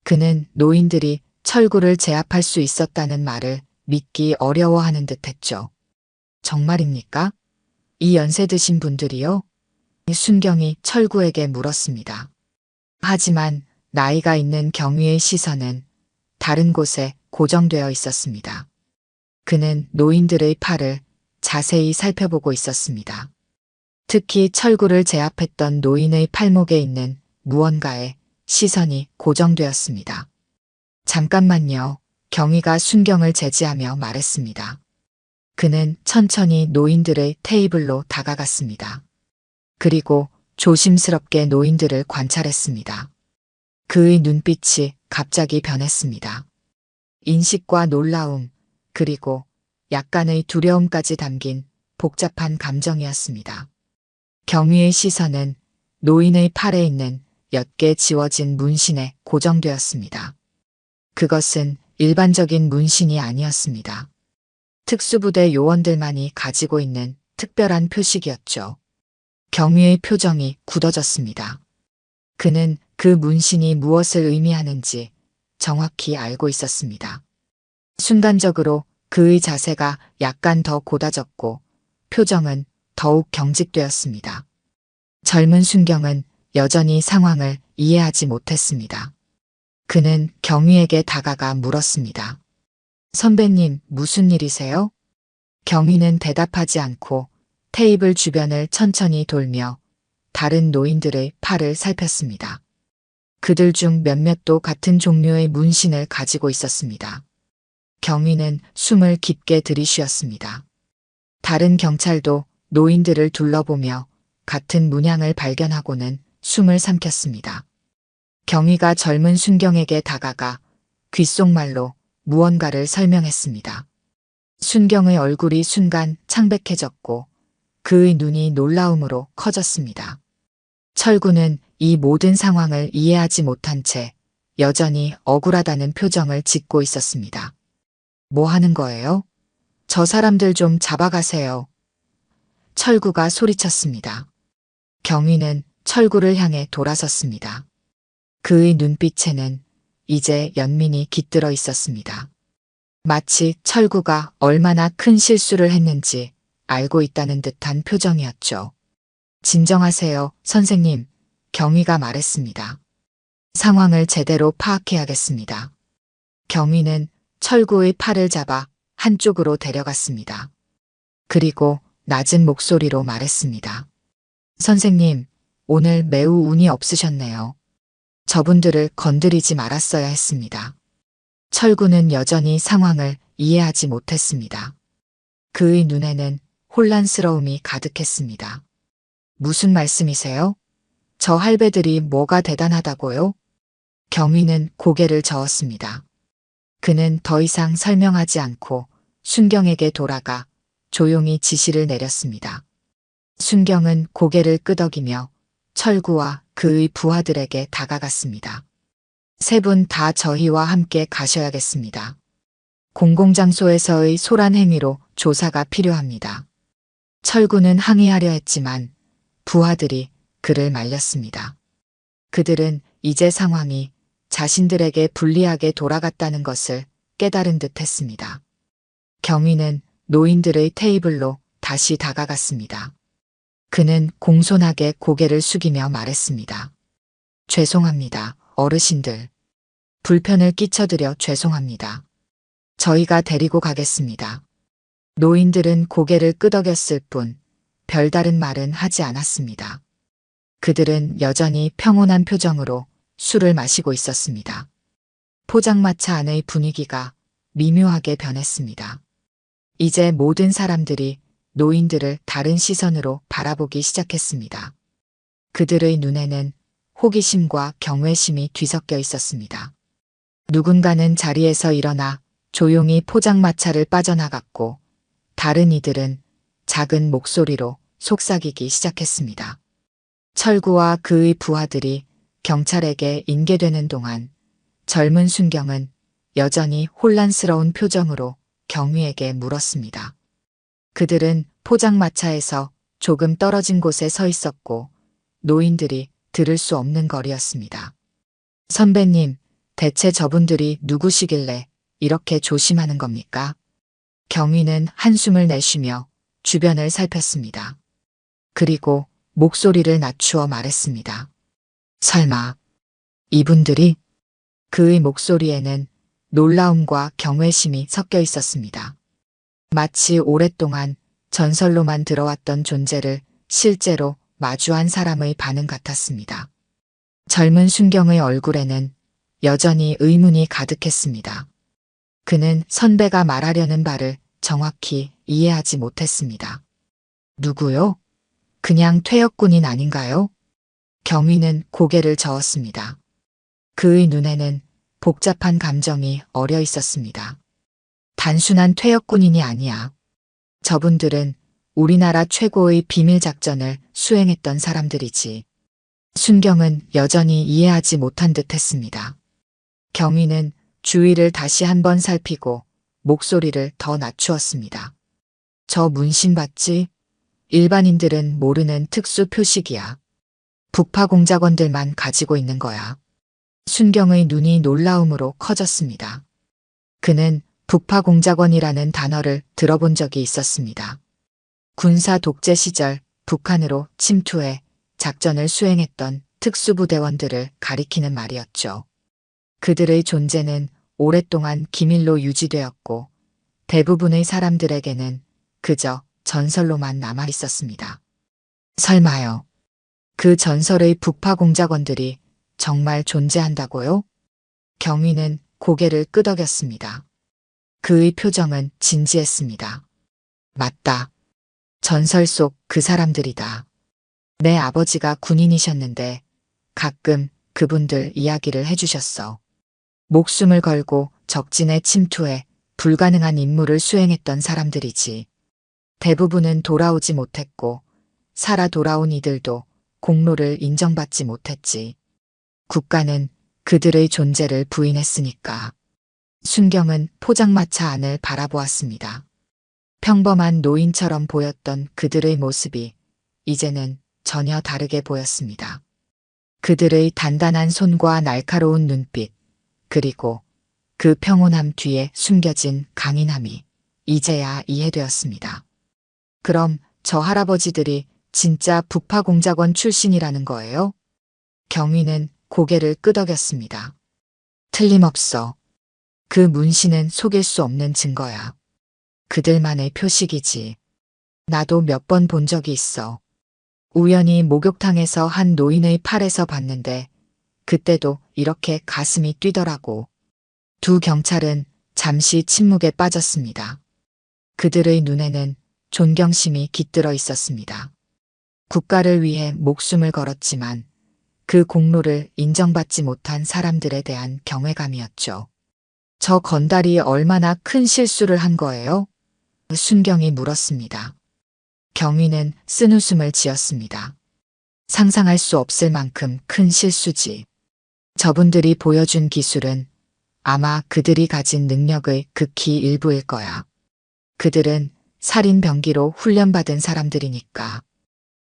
A: 그는 노인들이 철구를 제압할 수 있었다는 말을 믿기 어려워하는 듯했죠. 정말입니까? 이 연세 드신 분들이요? 순경이 철구에게 물었습니다. 하지만 나이가 있는 경위의 시선은 다른 곳에 고정되어 있었습니다. 그는 노인들의 팔을 자세히 살펴보고 있었습니다. 특히 철구를 제압했던 노인의 팔목에 있는 무언가에 시선이 고정되었습니다. 잠깐만요. 경위가 순경을 제지하며 말했습니다. 그는 천천히 노인들의 테이블로 다가갔습니다. 그리고 조심스럽게 노인들을 관찰했습니다. 그의 눈빛이 갑자기 변했습니다. 인식과 놀라움, 그리고 약간의 두려움까지 담긴 복잡한 감정이었습니다. 경위의 시선은 노인의 팔에 있는 옅게 지워진 문신에 고정되었습니다. 그것은 일반적인 문신이 아니었습니다. 특수부대 요원들만이 가지고 있는 특별한 표식이었죠. 경위의 표정이 굳어졌습니다. 그는 그 문신이 무엇을 의미하는지 정확히 알고 있었습니다. 순간적으로 그의 자세가 약간 더 고다졌고 표정은 더욱 경직되었습니다. 젊은 순경은 여전히 상황을 이해하지 못했습니다. 그는 경위에게 다가가 물었습니다. 선배님, 무슨 일이세요? 경위는 대답하지 않고 테이블 주변을 천천히 돌며 다른 노인들의 팔을 살폈습니다. 그들 중 몇몇도 같은 종류의 문신을 가지고 있었습니다. 경위는 숨을 깊게 들이쉬었습니다. 다른 경찰도 노인들을 둘러보며 같은 문양을 발견하고는 숨을 삼켰습니다. 경위가 젊은 순경에게 다가가 귓속말로 무언가를 설명했습니다. 순경의 얼굴이 순간 창백해졌고 그의 눈이 놀라움으로 커졌습니다. 철구는 이 모든 상황을 이해하지 못한 채 여전히 억울하다는 표정을 짓고 있었습니다. 뭐 하는 거예요? 저 사람들 좀 잡아가세요. 철구가 소리쳤습니다. 경위는 철구를 향해 돌아섰습니다. 그의 눈빛에는 이제 연민이 깃들어 있었습니다. 마치 철구가 얼마나 큰 실수를 했는지 알고 있다는 듯한 표정이었죠. 진정하세요, 선생님. 경위가 말했습니다. 상황을 제대로 파악해야겠습니다. 경위는 철구의 팔을 잡아 한쪽으로 데려갔습니다. 그리고 낮은 목소리로 말했습니다. 선생님, 오늘 매우 운이 없으셨네요. 저분들을 건드리지 말았어야 했습니다. 철구는 여전히 상황을 이해하지 못했습니다. 그의 눈에는 혼란스러움이 가득했습니다. 무슨 말씀이세요? 저 할배들이 뭐가 대단하다고요? 경위는 고개를 저었습니다. 그는 더 이상 설명하지 않고 순경에게 돌아가 조용히 지시를 내렸습니다. 순경은 고개를 끄덕이며 철구와 그의 부하들에게 다가갔습니다. 세 분 다 저희와 함께 가셔야겠습니다. 공공장소에서의 소란 행위로 조사가 필요합니다. 철구는 항의하려 했지만 부하들이 그를 말렸습니다. 그들은 이제 상황이 자신들에게 불리하게 돌아갔다는 것을 깨달은 듯 했습니다. 경위는 노인들의 테이블로 다시 다가갔습니다. 그는 공손하게 고개를 숙이며 말했습니다. 죄송합니다, 어르신들. 불편을 끼쳐드려 죄송합니다. 저희가 데리고 가겠습니다. 노인들은 고개를 끄덕였을 뿐 별다른 말은 하지 않았습니다. 그들은 여전히 평온한 표정으로 술을 마시고 있었습니다. 포장마차 안의 분위기가 미묘하게 변했습니다. 이제 모든 사람들이 노인들을 다른 시선으로 바라보기 시작했습니다. 그들의 눈에는 호기심과 경외심이 뒤섞여 있었습니다. 누군가는 자리에서 일어나 조용히 포장마차를 빠져나갔고 다른 이들은 작은 목소리로 속삭이기 시작했습니다. 철구와 그의 부하들이 경찰에게 인계되는 동안 젊은 순경은 여전히 혼란스러운 표정으로 경위에게 물었습니다. 그들은 포장마차에서 조금 떨어진 곳에 서 있었고 노인들이 들을 수 없는 거리였습니다. 선배님, 대체 저분들이 누구시길래 이렇게 조심하는 겁니까? 경위는 한숨을 내쉬며 주변을 살폈습니다. 그리고 목소리를 낮추어 말했습니다. 설마 이분들이? 그의 목소리에는 놀라움과 경외심이 섞여 있었습니다. 마치 오랫동안 전설로만 들어왔던 존재를 실제로 마주한 사람의 반응 같았습니다. 젊은 순경의 얼굴에는 여전히 의문이 가득했습니다. 그는 선배가 말하려는 바를 정확히 이해하지 못했습니다. 누구요? 그냥 퇴역군인 아닌가요? 경위는 고개를 저었습니다. 그의 눈에는 복잡한 감정이 어려 있었습니다. 단순한 퇴역군인이 아니야. 저분들은 우리나라 최고의 비밀 작전을 수행했던 사람들이지. 순경은 여전히 이해하지 못한 듯 했습니다. 경위는 주위를 다시 한번 살피고 목소리를 더 낮추었습니다. 저 문신 봤지? 일반인들은 모르는 특수 표식이야. 북파 공작원들만 가지고 있는 거야. 순경의 눈이 놀라움으로 커졌습니다. 그는 북파 공작원이라는 단어를 들어본 적이 있었습니다. 군사 독재 시절 북한으로 침투해 작전을 수행했던 특수부대원들을 가리키는 말이었죠. 그들의 존재는 오랫동안 기밀로 유지되었고 대부분의 사람들에게는 그저 전설로만 남아 있었습니다. 설마요. 그 전설의 북파 공작원들이 정말 존재한다고요? 경위는 고개를 끄덕였습니다. 그의 표정은 진지했습니다. 맞다. 전설 속 그 사람들이다. 내 아버지가 군인이셨는데 가끔 그분들 이야기를 해주셨어. 목숨을 걸고 적진에 침투해 불가능한 임무를 수행했던 사람들이지. 대부분은 돌아오지 못했고 살아 돌아온 이들도 공로를 인정받지 못했지. 국가는 그들의 존재를 부인했으니까. 순경은 포장마차 안을 바라보았습니다. 평범한 노인처럼 보였던 그들의 모습이 이제는 전혀 다르게 보였습니다. 그들의 단단한 손과 날카로운 눈빛, 그리고 그 평온함 뒤에 숨겨진 강인함이 이제야 이해되었습니다. 그럼 저 할아버지들이 진짜 북파 공작원 출신이라는 거예요? 경위는 고개를 끄덕였습니다. 틀림없어. 그 문신은 속일 수 없는 증거야. 그들만의 표식이지. 나도 몇 번 본 적이 있어. 우연히 목욕탕에서 한 노인의 팔에서 봤는데 그때도 이렇게 가슴이 뛰더라고. 두 경찰은 잠시 침묵에 빠졌습니다. 그들의 눈에는 존경심이 깃들어 있었습니다. 국가를 위해 목숨을 걸었지만 그 공로를 인정받지 못한 사람들에 대한 경외감이었죠. 저 건달이 얼마나 큰 실수를 한 거예요? 순경이 물었습니다. 경위는 쓴웃음을 지었습니다. 상상할 수 없을 만큼 큰 실수지. 저분들이 보여준 기술은 아마 그들이 가진 능력의 극히 일부일 거야. 그들은 살인 병기로 훈련받은 사람들이니까.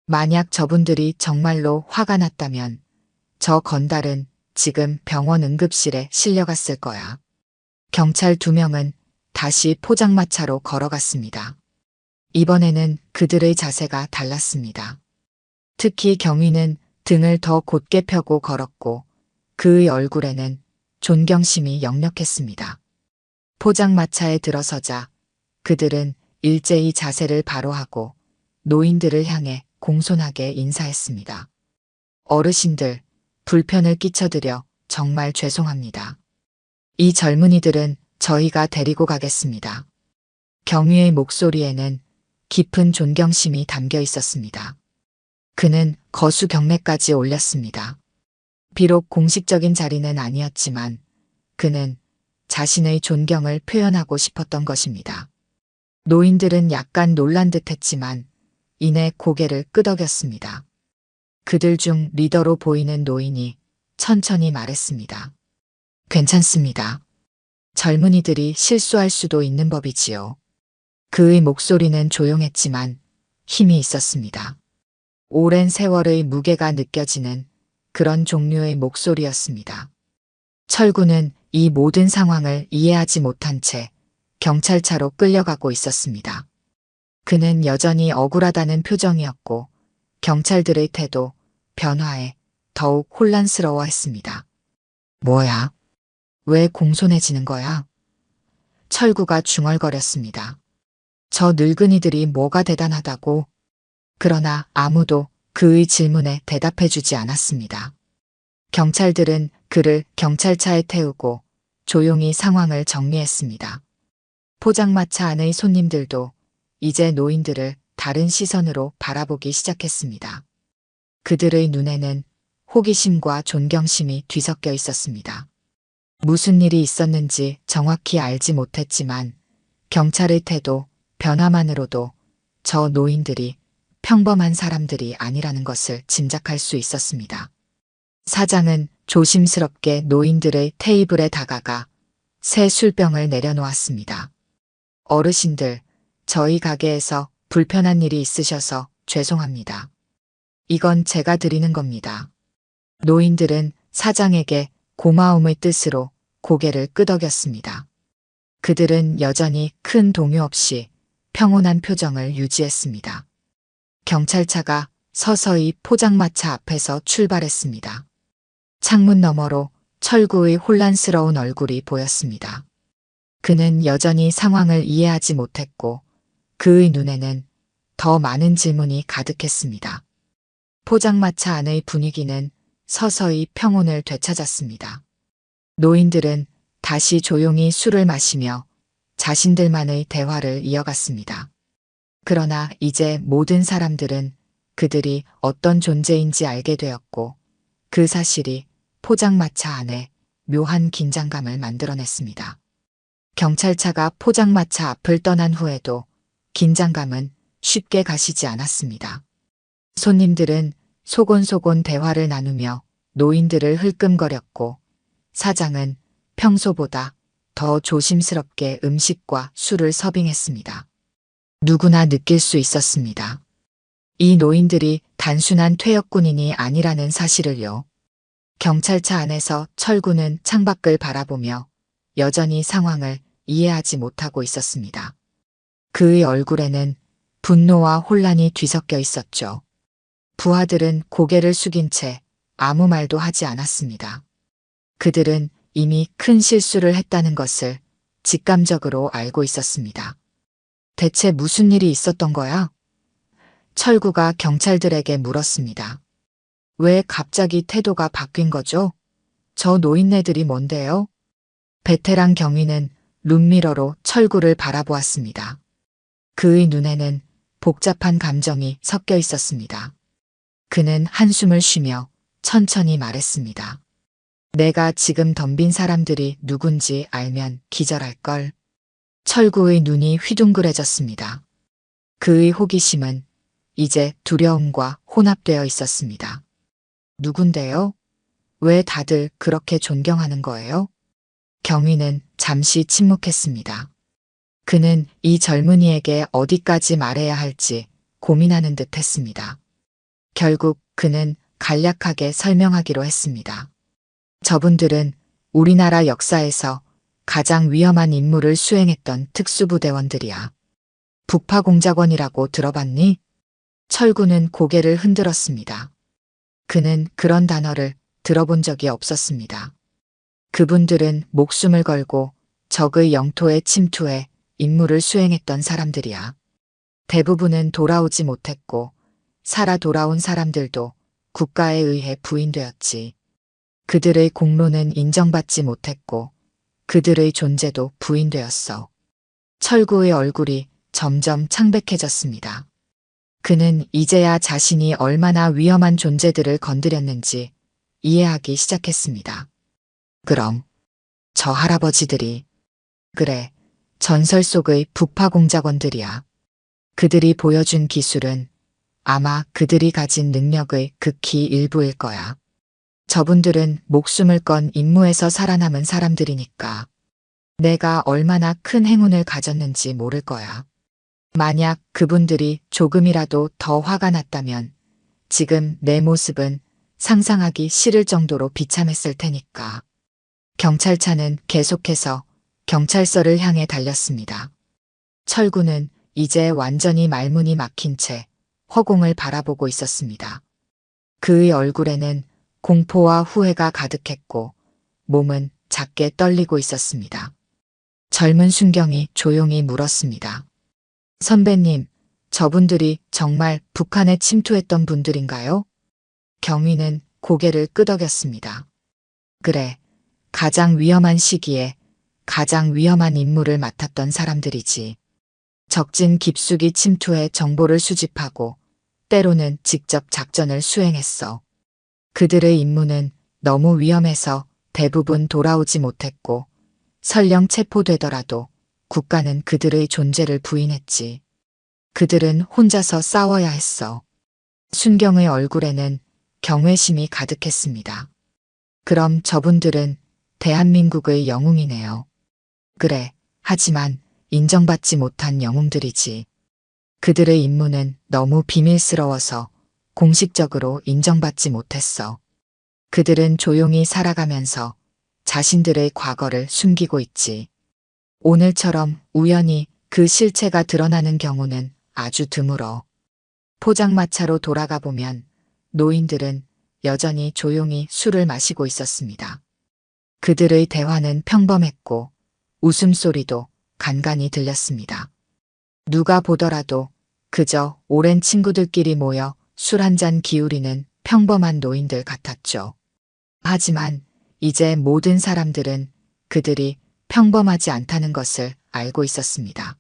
A: 만약 저분들이 정말로 화가 났다면 저 건달은 지금 병원 응급실에 실려갔을 거야. 경찰 2명은 다시 포장마차로 걸어갔습니다. 이번에는 그들의 자세가 달랐습니다. 특히 경위는 등을 더 곧게 펴고 걸었고 그의 얼굴에는 존경심이 역력했습니다. 포장마차에 들어서자 그들은 일제히 자세를 바로 하고 노인들을 향해 공손하게 인사했습니다. 어르신들, 불편을 끼쳐드려 정말 죄송합니다. 이 젊은이들은 저희가 데리고 가겠습니다. 경위의 목소리에는 깊은 존경심이 담겨 있었습니다. 그는 거수 경례까지 올렸습니다. 비록 공식적인 자리는 아니었지만 그는 자신의 존경을 표현하고 싶었던 것입니다. 노인들은 약간 놀란 듯 했지만 이내 고개를 끄덕였습니다. 그들 중 리더로 보이는 노인이 천천히 말했습니다. 괜찮습니다. 젊은이들이 실수할 수도 있는 법이지요. 그의 목소리는 조용했지만 힘이 있었습니다. 오랜 세월의 무게가 느껴지는 그런 종류의 목소리였습니다. 철구는 이 모든 상황을 이해하지 못한 채 경찰차로 끌려가고 있었습니다. 그는 여전히 억울하다는 표정이었고 경찰들의 태도, 변화에 더욱 혼란스러워했습니다. 뭐야? 왜 공손해지는 거야? 철구가 중얼거렸습니다. 저 늙은이들이 뭐가 대단하다고? 그러나 아무도 그의 질문에 대답해주지 않았습니다. 경찰들은 그를 경찰차에 태우고 조용히 상황을 정리했습니다. 포장마차 안의 손님들도 이제 노인들을 다른 시선으로 바라보기 시작했습니다. 그들의 눈에는 호기심과 존경심이 뒤섞여 있었습니다. 무슨 일이 있었는지 정확히 알지 못했지만 경찰의 태도, 변화만으로도 저 노인들이 평범한 사람들이 아니라는 것을 짐작할 수 있었습니다. 사장은 조심스럽게 노인들의 테이블에 다가가 새 술병을 내려놓았습니다. 어르신들, 저희 가게에서 불편한 일이 있으셔서 죄송합니다. 이건 제가 드리는 겁니다. 노인들은 사장에게 고마움의 뜻으로 고개를 끄덕였습니다. 그들은 여전히 큰 동요 없이 평온한 표정을 유지했습니다. 경찰차가 서서히 포장마차 앞에서 출발했습니다. 창문 너머로 철구의 혼란스러운 얼굴이 보였습니다. 그는 여전히 상황을 이해하지 못했고 그의 눈에는 더 많은 질문이 가득했습니다. 포장마차 안의 분위기는 서서히 평온을 되찾았습니다. 노인들은 다시 조용히 술을 마시며 자신들만의 대화를 이어갔습니다. 그러나 이제 모든 사람들은 그들이 어떤 존재인지 알게 되었고 그 사실이 포장마차 안에 묘한 긴장감을 만들어냈습니다. 경찰차가 포장마차 앞을 떠난 후에도 긴장감은 쉽게 가시지 않았습니다. 손님들은 소곤소곤 대화를 나누며 노인들을 흘끔거렸고 사장은 평소보다 더 조심스럽게 음식과 술을 서빙했습니다. 누구나 느낄 수 있었습니다. 이 노인들이 단순한 퇴역군인이 아니라는 사실을요. 경찰차 안에서 철구는 창밖을 바라보며 여전히 상황을 이해하지 못하고 있었습니다. 그의 얼굴에는 분노와 혼란이 뒤섞여 있었죠. 부하들은 고개를 숙인 채 아무 말도 하지 않았습니다. 그들은 이미 큰 실수를 했다는 것을 직감적으로 알고 있었습니다. 대체 무슨 일이 있었던 거야? 철구가 경찰들에게 물었습니다. 왜 갑자기 태도가 바뀐 거죠? 저 노인네들이 뭔데요? 베테랑 경위는 룸미러로 철구를 바라보았습니다. 그의 눈에는 복잡한 감정이 섞여 있었습니다. 그는 한숨을 쉬며 천천히 말했습니다. 내가 지금 덤빈 사람들이 누군지 알면 기절할걸. 철구의 눈이 휘둥그레졌습니다. 그의 호기심은 이제 두려움과 혼합되어 있었습니다. 누군데요? 왜 다들 그렇게 존경하는 거예요? 경위는 잠시 침묵했습니다. 그는 이 젊은이에게 어디까지 말해야 할지 고민하는 듯 했습니다. 결국 그는 간략하게 설명하기로 했습니다. 저분들은 우리나라 역사에서 가장 위험한 임무를 수행했던 특수부대원들이야. 북파공작원이라고 들어봤니? 철구는 고개를 흔들었습니다. 그는 그런 단어를 들어본 적이 없었습니다. 그분들은 목숨을 걸고 적의 영토에 침투해 임무를 수행했던 사람들이야. 대부분은 돌아오지 못했고 살아 돌아온 사람들도 국가에 의해 부인되었지. 그들의 공로는 인정받지 못했고 그들의 존재도 부인되었어. 철구의 얼굴이 점점 창백해졌습니다. 그는 이제야 자신이 얼마나 위험한 존재들을 건드렸는지 이해하기 시작했습니다. 그럼 저 할아버지들이, 그래, 전설 속의 부파 공작원들이야. 그들이 보여준 기술은 아마 그들이 가진 능력의 극히 일부일 거야. 저분들은 목숨을 건 임무에서 살아남은 사람들이니까 내가 얼마나 큰 행운을 가졌는지 모를 거야. 만약 그분들이 조금이라도 더 화가 났다면 지금 내 모습은 상상하기 싫을 정도로 비참했을 테니까. 경찰차는 계속해서 경찰서를 향해 달렸습니다. 철구는 이제 완전히 말문이 막힌 채 허공을 바라보고 있었습니다. 그의 얼굴에는 공포와 후회가 가득했고 몸은 작게 떨리고 있었습니다. 젊은 순경이 조용히 물었습니다. 선배님, 저분들이 정말 북한에 침투했던 분들인가요? 경위는 고개를 끄덕였습니다. 그래, 가장 위험한 시기에 가장 위험한 임무를 맡았던 사람들이지. 적진 깊숙이 침투해 정보를 수집하고 때로는 직접 작전을 수행했어. 그들의 임무는 너무 위험해서 대부분 돌아오지 못했고 설령 체포되더라도 국가는 그들의 존재를 부인했지. 그들은 혼자서 싸워야 했어. 순경의 얼굴에는 경외심이 가득했습니다. 그럼 저분들은 대한민국의 영웅이네요. 그래, 하지만 인정받지 못한 영웅들이지. 그들의 임무는 너무 비밀스러워서 공식적으로 인정받지 못했어. 그들은 조용히 살아가면서 자신들의 과거를 숨기고 있지. 오늘처럼 우연히 그 실체가 드러나는 경우는 아주 드물어. 포장마차로 돌아가 보면 노인들은 여전히 조용히 술을 마시고 있었습니다. 그들의 대화는 평범했고 웃음소리도 간간히 들렸습니다. 누가 보더라도 그저 오랜 친구들끼리 모여 술 한 잔 기울이는 평범한 노인들 같았죠. 하지만 이제 모든 사람들은 그들이 평범하지 않다는 것을 알고 있었습니다.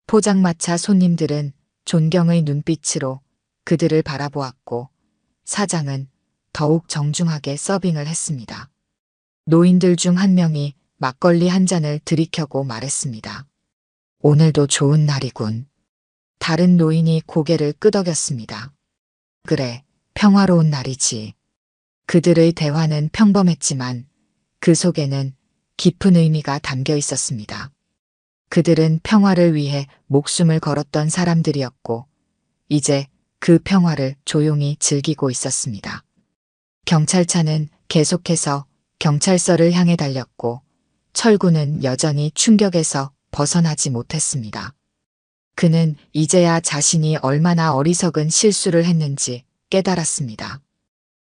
A: 포장마차 손님들은 존경의 눈빛으로 그들을 바라보았고 사장은 더욱 정중하게 서빙을 했습니다. 노인들 중 한 명이 막걸리 한 잔을 들이켜고 말했습니다. 오늘도 좋은 날이군. 다른 노인이 고개를 끄덕였습니다. 그래, 평화로운 날이지. 그들의 대화는 평범했지만 그 속에는 깊은 의미가 담겨 있었습니다. 그들은 평화를 위해 목숨을 걸었던 사람들이었고 이제 그 평화를 조용히 즐기고 있었습니다. 경찰차는 계속해서 경찰서를 향해 달렸고 철구는 여전히 충격에서 벗어나지 못했습니다. 그는 이제야 자신이 얼마나 어리석은 실수를 했는지 깨달았습니다.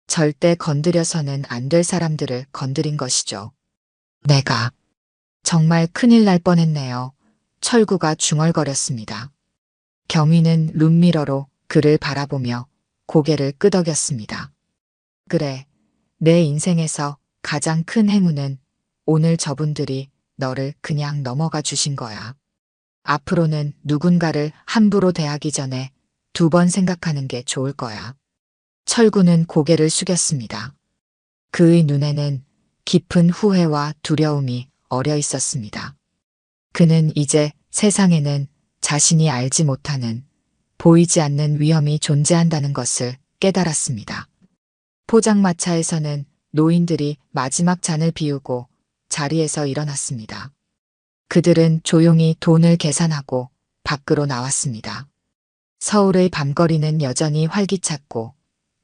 A: 절대 건드려서는 안 될 사람들을 건드린 것이죠. 내가 정말 큰일 날 뻔했네요. 철구가 중얼거렸습니다. 경위는 룸미러로 그를 바라보며 고개를 끄덕였습니다. 그래, 내 인생에서 가장 큰 행운은 오늘 저분들이 너를 그냥 넘어가 주신 거야. 앞으로는 누군가를 함부로 대하기 전에 2번 생각하는 게 좋을 거야. 철구는 고개를 숙였습니다. 그의 눈에는 깊은 후회와 두려움이 어려 있었습니다. 그는 이제 세상에는 자신이 알지 못하는, 보이지 않는 위험이 존재한다는 것을 깨달았습니다. 포장마차에서는 노인들이 마지막 잔을 비우고 자리에서 일어났습니다. 그들은 조용히 돈을 계산하고 밖으로 나왔습니다. 서울의 밤거리는 여전히 활기찼고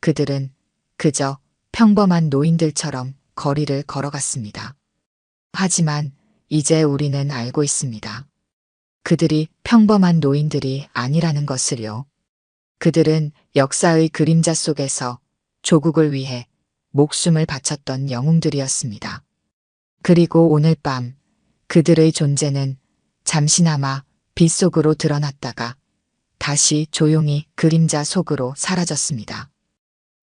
A: 그들은 그저 평범한 노인들처럼 거리를 걸어갔습니다. 하지만 이제 우리는 알고 있습니다. 그들이 평범한 노인들이 아니라는 것을요. 그들은 역사의 그림자 속에서 조국을 위해 목숨을 바쳤던 영웅들이었습니다. 그리고 오늘 밤 그들의 존재는 잠시나마 빛 속으로 드러났다가 다시 조용히 그림자 속으로 사라졌습니다.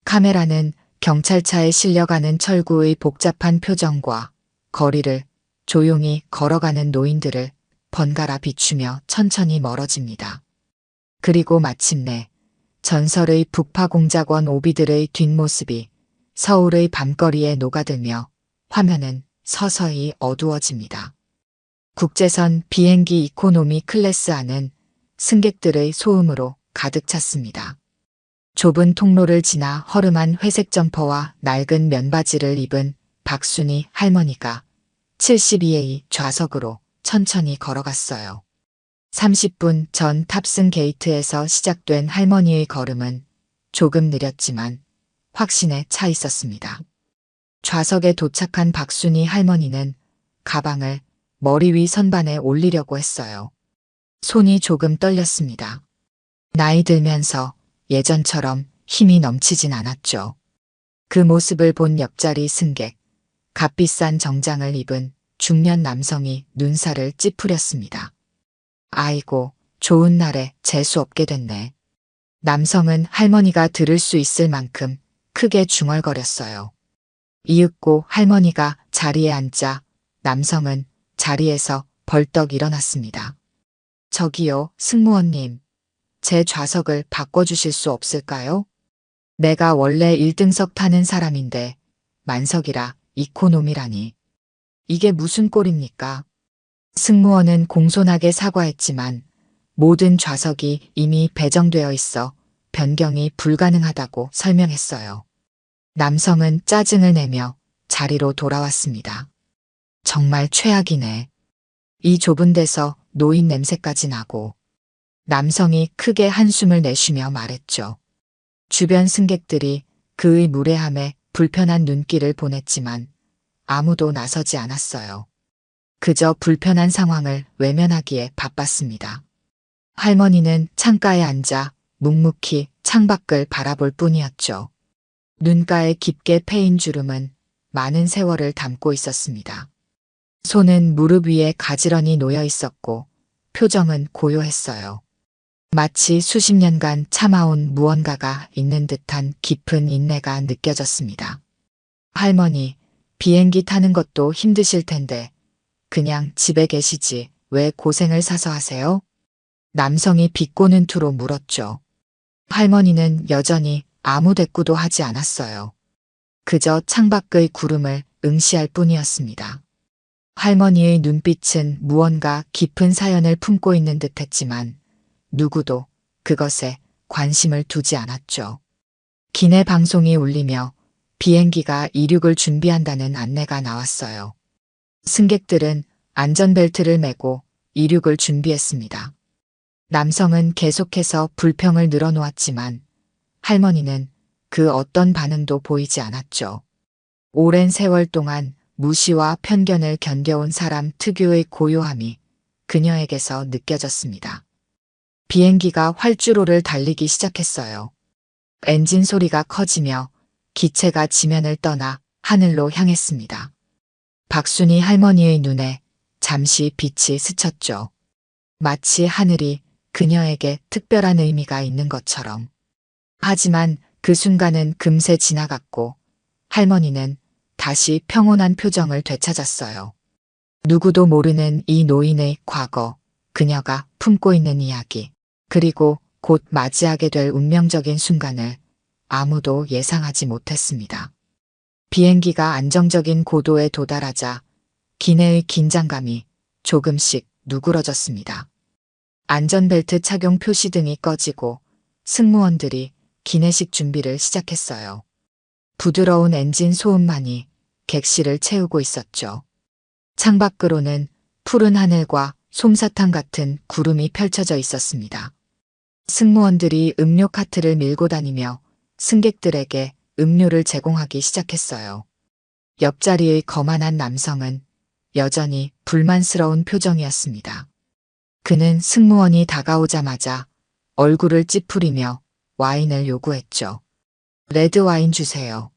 A: 카메라는 경찰차에 실려가는 철구의 복잡한 표정과 거리를 조용히 걸어가는 노인들을 번갈아 비추며 천천히 멀어집니다. 그리고 마침내 전설의 북파공작원 오비들의 뒷모습이 서울의 밤거리에 녹아들며 화면은 서서히 어두워집니다. 국제선 비행기 이코노미 클래스 안은 승객들의 소음으로 가득 찼습니다. 좁은 통로를 지나 허름한 회색 점퍼와 낡은 면바지를 입은 박순희 할머니가 72A 좌석으로 천천히 걸어갔어요. 30분 전 탑승 게이트에서 시작된 할머니의 걸음은 조금 느렸지만 확신에 차 있었습니다. 좌석에 도착한 박순희 할머니는 가방을 머리 위 선반에 올리려고 했어요. 손이 조금 떨렸습니다. 나이 들면서 예전처럼 힘이 넘치진 않았죠. 그 모습을 본 옆자리 승객, 값비싼 정장을 입은 중년 남성이 눈살을 찌푸렸습니다. 아이고, 좋은 날에 재수 없게 됐네. 남성은 할머니가 들을 수 있을 만큼 크게 중얼거렸어요. 이윽고 할머니가 자리에 앉자 남성은 자리에서 벌떡 일어났습니다. 저기요, 승무원님. 제 좌석을 바꿔주실 수 없을까요? 내가 원래 1등석 타는 사람인데 만석이라 이코노미라니. 이게 무슨 꼴입니까? 승무원은 공손하게 사과했지만 모든 좌석이 이미 배정되어 있어 변경이 불가능하다고 설명했어요. 남성은 짜증을 내며 자리로 돌아왔습니다. 정말 최악이네. 이 좁은 데서 노인 냄새까지 나고. 남성이 크게 한숨을 내쉬며 말했죠. 주변 승객들이 그의 무례함에 불편한 눈길을 보냈지만 아무도 나서지 않았어요. 그저 불편한 상황을 외면하기에 바빴습니다. 할머니는 창가에 앉아 묵묵히 창밖을 바라볼 뿐이었죠. 눈가에 깊게 패인 주름은 많은 세월을 담고 있었습니다. 손은 무릎 위에 가지런히 놓여 있었고 표정은 고요했어요. 마치 수십 년간 참아온 무언가가 있는 듯한 깊은 인내가 느껴졌습니다. 할머니, 비행기 타는 것도 힘드실 텐데 그냥 집에 계시지 왜 고생을 사서 하세요? 남성이 비꼬는 투로 물었죠. 할머니는 여전히 아무 대꾸도 하지 않았어요. 그저 창밖의 구름을 응시할 뿐이었습니다. 할머니의 눈빛은 무언가 깊은 사연을 품고 있는 듯했지만 누구도 그것에 관심을 두지 않았죠. 기내 방송이 울리며 비행기가 이륙을 준비한다는 안내가 나왔어요. 승객들은 안전벨트를 매고 이륙을 준비했습니다. 남성은 계속해서 불평을 늘어놓았지만 할머니는 그 어떤 반응도 보이지 않았죠. 오랜 세월 동안 무시와 편견을 견뎌온 사람 특유의 고요함이 그녀에게서 느껴졌습니다. 비행기가 활주로를 달리기 시작했어요. 엔진 소리가 커지며 기체가 지면을 떠나 하늘로 향했습니다. 박순희 할머니의 눈에 잠시 빛이 스쳤죠. 마치 하늘이 그녀에게 특별한 의미가 있는 것처럼. 하지만 그 순간은 금세 지나갔고 할머니는 다시 평온한 표정을 되찾았어요. 누구도 모르는 이 노인의 과거, 그녀가 품고 있는 이야기, 그리고 곧 맞이하게 될 운명적인 순간을 아무도 예상하지 못했습니다. 비행기가 안정적인 고도에 도달하자 기내의 긴장감이 조금씩 누그러졌습니다. 안전벨트 착용 표시등이 꺼지고 승무원들이 기내식 준비를 시작했어요. 부드러운 엔진 소음만이 객실을 채우고 있었죠. 창밖으로는 푸른 하늘과 솜사탕 같은 구름이 펼쳐져 있었습니다. 승무원들이 음료 카트를 밀고 다니며 승객들에게 음료를 제공하기 시작했어요. 옆자리의 거만한 남성은 여전히 불만스러운 표정이었습니다. 그는 승무원이 다가오자마자 얼굴을 찌푸리며 와인을 요구했죠. 레드 와인 주세요.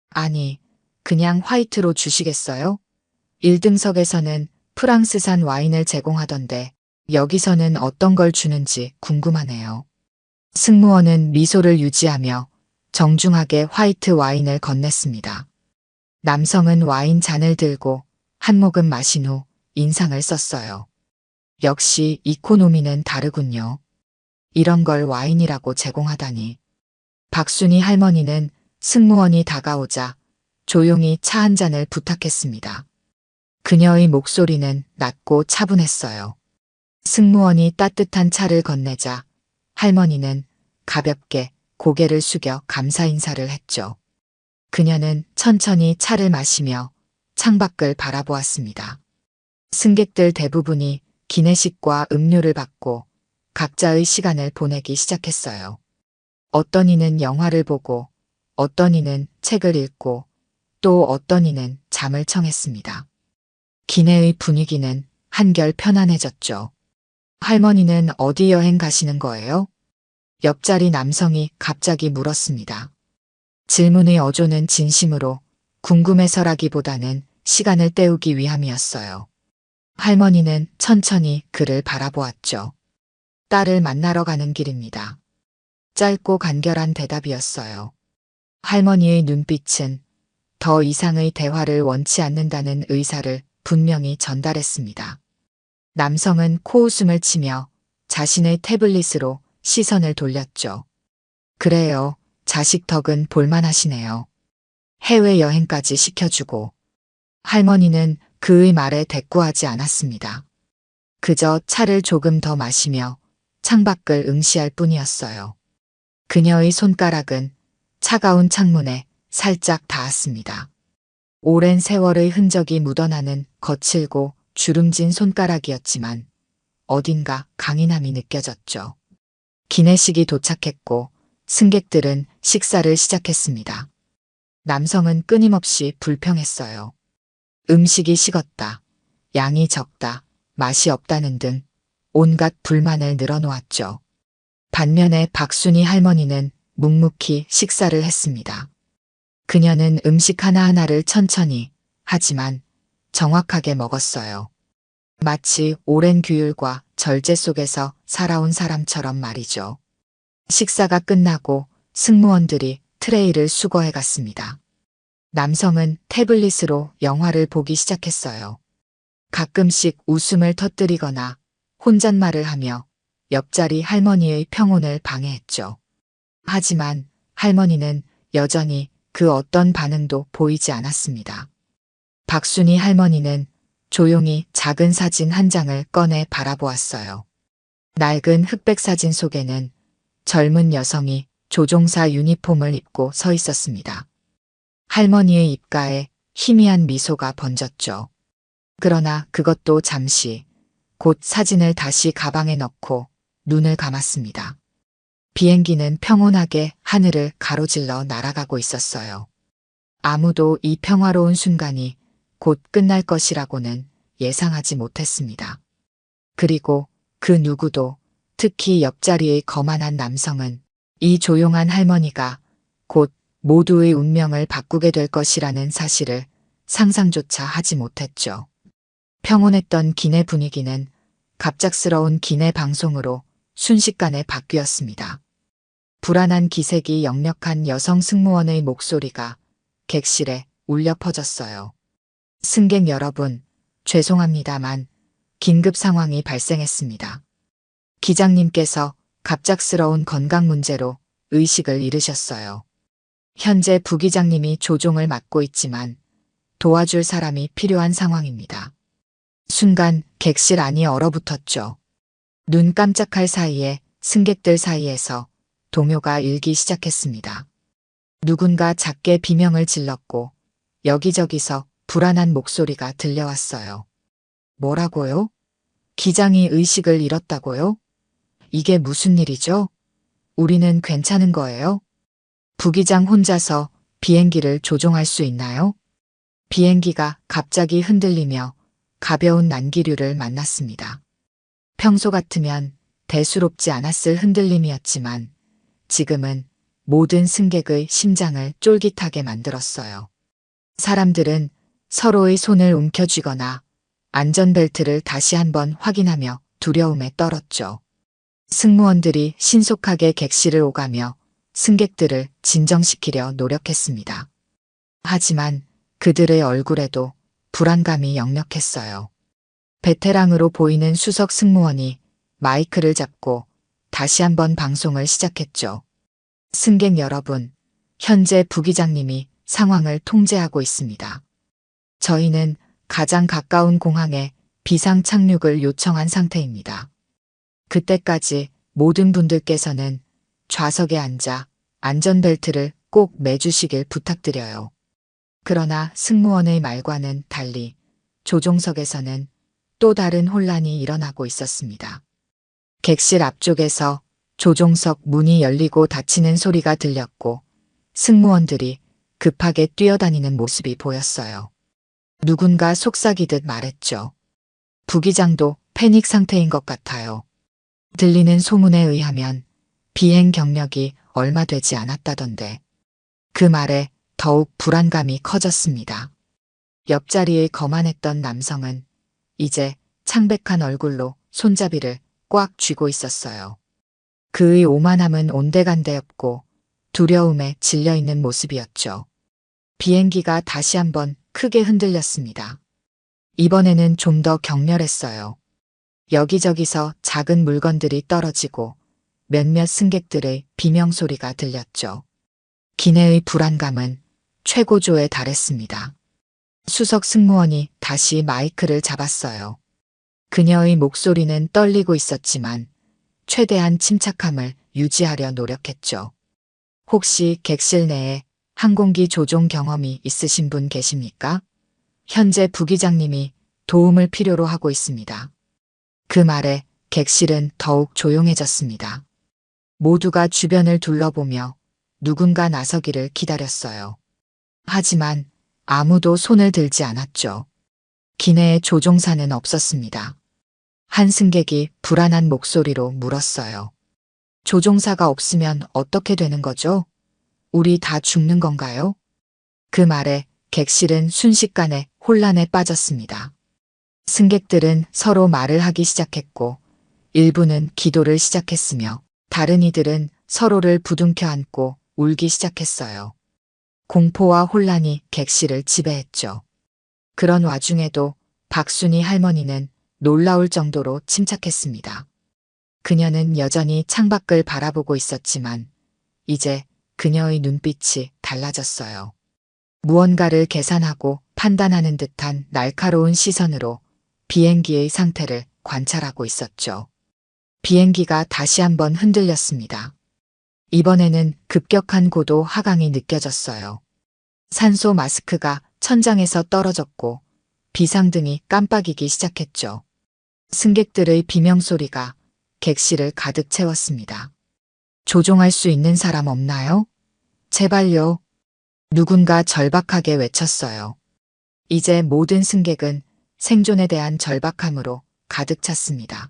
A: 아니, 그냥 화이트로 주시겠어요? 1등석에서는 프랑스산 와인을 제공하던데 여기서는 어떤 걸 주는지 궁금하네요. 승무원은 미소를 유지하며 정중하게 화이트 와인을 건넸습니다. 남성은 와인 잔을 들고 한 모금 마신 후 인상을 썼어요. 역시 이코노미는 다르군요. 이런 걸 와인이라고 제공하다니. 박순이 할머니는 승무원이 다가오자 조용히 차 한 잔을 부탁했습니다. 그녀의 목소리는 낮고 차분했어요. 승무원이 따뜻한 차를 건네자 할머니는 가볍게 고개를 숙여 감사 인사를 했죠. 그녀는 천천히 차를 마시며 창밖을 바라보았습니다. 승객들 대부분이 기내식과 음료를 받고 각자의 시간을 보내기 시작했어요. 어떤 이는 영화를 보고 어떤 이는 책을 읽고 또 어떤 이는 잠을 청했습니다. 기내의 분위기는 한결 편안해졌죠. 할머니는 어디 여행 가시는 거예요? 옆자리 남성이 갑자기 물었습니다. 질문의 어조는 진심으로 궁금해서라기보다는 시간을 때우기 위함이었어요. 할머니는 천천히 그를 바라보았죠. 딸을 만나러 가는 길입니다. 짧고 간결한 대답이었어요. 할머니의 눈빛은 더 이상의 대화를 원치 않는다는 의사를 분명히 전달했습니다. 남성은 코웃음을 치며 자신의 태블릿으로 시선을 돌렸죠. 그래요. 자식 덕은 볼만하시네요. 해외여행까지 시켜주고. 할머니는 그의 말에 대꾸하지 않았습니다. 그저 차를 조금 더 마시며 창밖을 응시할 뿐이었어요. 그녀의 손가락은 차가운 창문에 살짝 닿았습니다. 오랜 세월의 흔적이 묻어나는 거칠고 주름진 손가락이었지만 어딘가 강인함이 느껴졌죠. 기내식이 도착했고 승객들은 식사를 시작했습니다. 남성은 끊임없이 불평했어요. 음식이 식었다. 양이 적다. 맛이 없다는 등 온갖 불만을 늘어놓았죠. 반면에 박순이 할머니는 묵묵히 식사를 했습니다. 그녀는 음식 하나하나를 천천히 하지만 정확하게 먹었어요. 마치 오랜 규율과 절제 속에서 살아온 사람처럼 말이죠. 식사가 끝나고 승무원들이 트레이를 수거해 갔습니다. 남성은 태블릿으로 영화를 보기 시작했어요. 가끔씩 웃음을 터뜨리거나 혼잣말을 하며 옆자리 할머니의 평온을 방해했죠. 하지만 할머니는 여전히 그 어떤 반응도 보이지 않았습니다. 박순이 할머니는 조용히 작은 사진 한 장을 꺼내 바라보았어요. 낡은 흑백 사진 속에는 젊은 여성이 조종사 유니폼을 입고 서 있었습니다. 할머니의 입가에 희미한 미소가 번졌죠. 그러나 그것도 잠시, 곧 사진을 다시 가방에 넣고 눈을 감았습니다. 비행기는 평온하게 하늘을 가로질러 날아가고 있었어요. 아무도 이 평화로운 순간이 곧 끝날 것이라고는 예상하지 못했습니다. 그리고 그 누구도, 특히 옆자리의 거만한 남성은 이 조용한 할머니가 곧 모두의 운명을 바꾸게 될 것이라는 사실을 상상조차 하지 못했죠. 평온했던 기내 분위기는 갑작스러운 기내 방송으로 순식간에 바뀌었습니다. 불안한 기색이 역력한 여성 승무원의 목소리가 객실에 울려 퍼졌어요. 승객 여러분, 죄송합니다만 긴급 상황이 발생했습니다. 기장님께서 갑작스러운 건강 문제로 의식을 잃으셨어요. 현재 부기장님이 조종을 맡고 있지만 도와줄 사람이 필요한 상황입니다. 순간 객실 안이 얼어붙었죠. 눈 깜짝할 사이에 승객들 사이에서 동요가 일기 시작했습니다. 누군가 작게 비명을 질렀고 여기저기서 불안한 목소리가 들려왔어요. 뭐라고요? 기장이 의식을 잃었다고요? 이게 무슨 일이죠? 우리는 괜찮은 거예요? 부기장 혼자서 비행기를 조종할 수 있나요? 비행기가 갑자기 흔들리며 가벼운 난기류를 만났습니다. 평소 같으면 대수롭지 않았을 흔들림이었지만 지금은 모든 승객의 심장을 쫄깃하게 만들었어요. 사람들은 서로의 손을 움켜쥐거나 안전벨트를 다시 한번 확인하며 두려움에 떨었죠. 승무원들이 신속하게 객실을 오가며 승객들을 진정시키려 노력했습니다. 하지만 그들의 얼굴에도 불안감이 역력했어요. 베테랑으로 보이는 수석 승무원이 마이크를 잡고 다시 한번 방송을 시작했죠. 승객 여러분, 현재 부기장님이 상황을 통제하고 있습니다. 저희는 가장 가까운 공항에 비상 착륙을 요청한 상태입니다. 그때까지 모든 분들께서는 좌석에 앉아 안전벨트를 꼭 매주시길 부탁드려요. 그러나 승무원의 말과는 달리 조종석에서는 또 다른 혼란이 일어나고 있었습니다. 객실 앞쪽에서 조종석 문이 열리고 닫히는 소리가 들렸고 승무원들이 급하게 뛰어다니는 모습이 보였어요. 누군가 속삭이듯 말했죠. 부기장도 패닉 상태인 것 같아요. 들리는 소문에 의하면 비행 경력이 얼마 되지 않았다던데. 그 말에 더욱 불안감이 커졌습니다. 옆자리에 거만했던 남성은 이제 창백한 얼굴로 손잡이를 꽉 쥐고 있었어요. 그의 오만함은 온데간데없고 두려움에 질려있는 모습이었죠. 비행기가 다시 한번 크게 흔들렸습니다. 이번에는 좀 더 격렬했어요. 여기저기서 작은 물건들이 떨어지고 몇몇 승객들의 비명소리가 들렸죠. 기내의 불안감은 최고조에 달했습니다. 수석 승무원이 다시 마이크를 잡았어요. 그녀의 목소리는 떨리고 있었지만 최대한 침착함을 유지하려 노력했죠. 혹시 객실 내에 항공기 조종 경험이 있으신 분 계십니까? 현재 부기장님이 도움을 필요로 하고 있습니다. 그 말에 객실은 더욱 조용해졌습니다. 모두가 주변을 둘러보며 누군가 나서기를 기다렸어요. 하지만 아무도 손을 들지 않았죠. 기내에 조종사는 없었습니다. 한 승객이 불안한 목소리로 물었어요. 조종사가 없으면 어떻게 되는 거죠? 우리 다 죽는 건가요? 그 말에 객실은 순식간에 혼란에 빠졌습니다. 승객들은 서로 말을 하기 시작했고 일부는 기도를 시작했으며 다른 이들은 서로를 부둥켜 안고 울기 시작했어요. 공포와 혼란이 객실을 지배했죠. 그런 와중에도 박순희 할머니는 놀라울 정도로 침착했습니다. 그녀는 여전히 창밖을 바라보고 있었지만 이제 그녀의 눈빛이 달라졌어요. 무언가를 계산하고 판단하는 듯한 날카로운 시선으로 비행기의 상태를 관찰하고 있었죠. 비행기가 다시 한번 흔들렸습니다. 이번에는 급격한 고도 하강이 느껴졌어요. 산소 마스크가 천장에서 떨어졌고 비상등이 깜빡이기 시작했죠. 승객들의 비명소리가 객실을 가득 채웠습니다. 조종할 수 있는 사람 없나요? 제발요. 누군가 절박하게 외쳤어요. 이제 모든 승객은 생존에 대한 절박함으로 가득 찼습니다.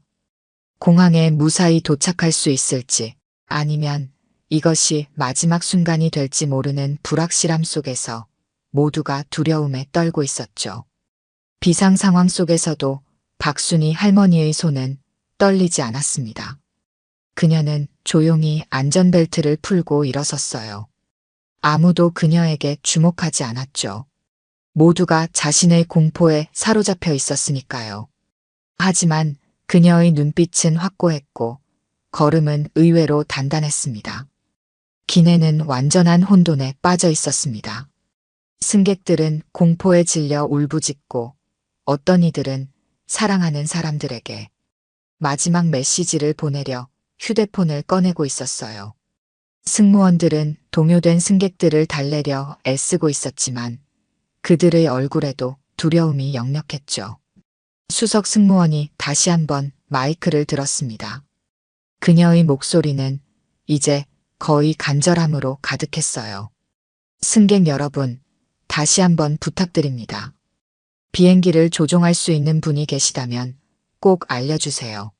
A: 공항에 무사히 도착할 수 있을지 아니면 이것이 마지막 순간이 될지 모르는 불확실함 속에서 모두가 두려움에 떨고 있었죠. 비상 상황 속에서도 박순희 할머니의 손은 떨리지 않았습니다. 그녀는 조용히 안전벨트를 풀고 일어섰어요. 아무도 그녀에게 주목하지 않았죠. 모두가 자신의 공포에 사로잡혀 있었으니까요. 하지만 그녀의 눈빛은 확고했고 걸음은 의외로 단단했습니다. 기내는 완전한 혼돈에 빠져 있었습니다. 승객들은 공포에 질려 울부짖고 어떤 이들은 사랑하는 사람들에게 마지막 메시지를 보내려 휴대폰을 꺼내고 있었어요. 승무원들은 동요된 승객들을 달래려 애쓰고 있었지만 그들의 얼굴에도 두려움이 역력했죠. 수석 승무원이 다시 한번 마이크를 들었습니다. 그녀의 목소리는 이제 거의 간절함으로 가득했어요. 승객 여러분, 다시 한번 부탁드립니다. 비행기를 조종할 수 있는 분이 계시다면 꼭 알려주세요.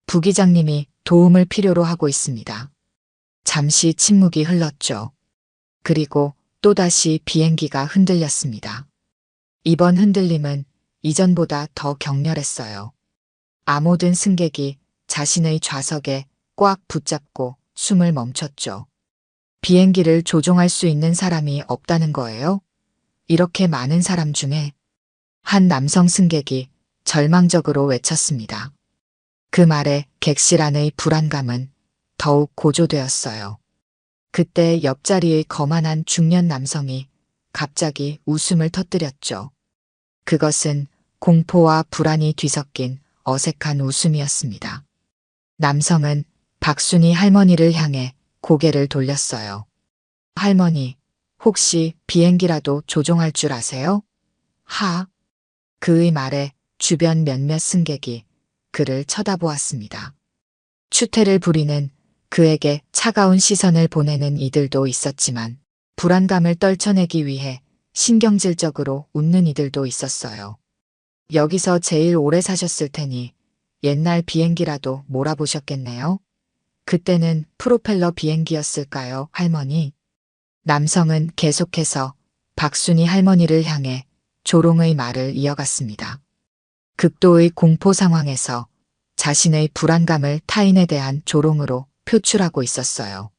A: 부기장님이 도움을 필요로 하고 있습니다. 잠시 침묵이 흘렀죠. 그리고 또다시 비행기가 흔들렸습니다. 이번 흔들림은 이전보다 더 격렬했어요. 암모든 승객이 자신의 좌석에 꽉 붙잡고 숨을 멈췄죠. 비행기를 조종할 수 있는 사람이 없다는 거예요? 이렇게 많은 사람 중에 한 남성 승객이 절망적으로 외쳤습니다. 그 말에 객실 안의 불안감은 더욱 고조되었어요. 그때 옆자리의 거만한 중년 남성이 갑자기 웃음을 터뜨렸죠. 그것은 공포와 불안이 뒤섞인 어색한 웃음이었습니다. 남성은 박순이 할머니를 향해 고개를 돌렸어요. 할머니, 혹시 비행기라도 조종할 줄 아세요? 하. 그의 말에 주변 몇몇 승객이 그를 쳐다보았습니다. 추태를 부리는 그에게 차가운 시선을 보내는 이들도 있었지만 불안감을 떨쳐내기 위해 신경질적으로 웃는 이들도 있었어요. 여기서 제일 오래 사셨을 테니 옛날 비행기라도 몰아보셨겠네요. 그때는 프로펠러 비행기였을까요, 할머니? 남성은 계속해서 박순이 할머니를 향해 조롱의 말을 이어갔습니다. 극도의 공포 상황에서 자신의 불안감을 타인에 대한 조롱으로 표출하고 있었어요.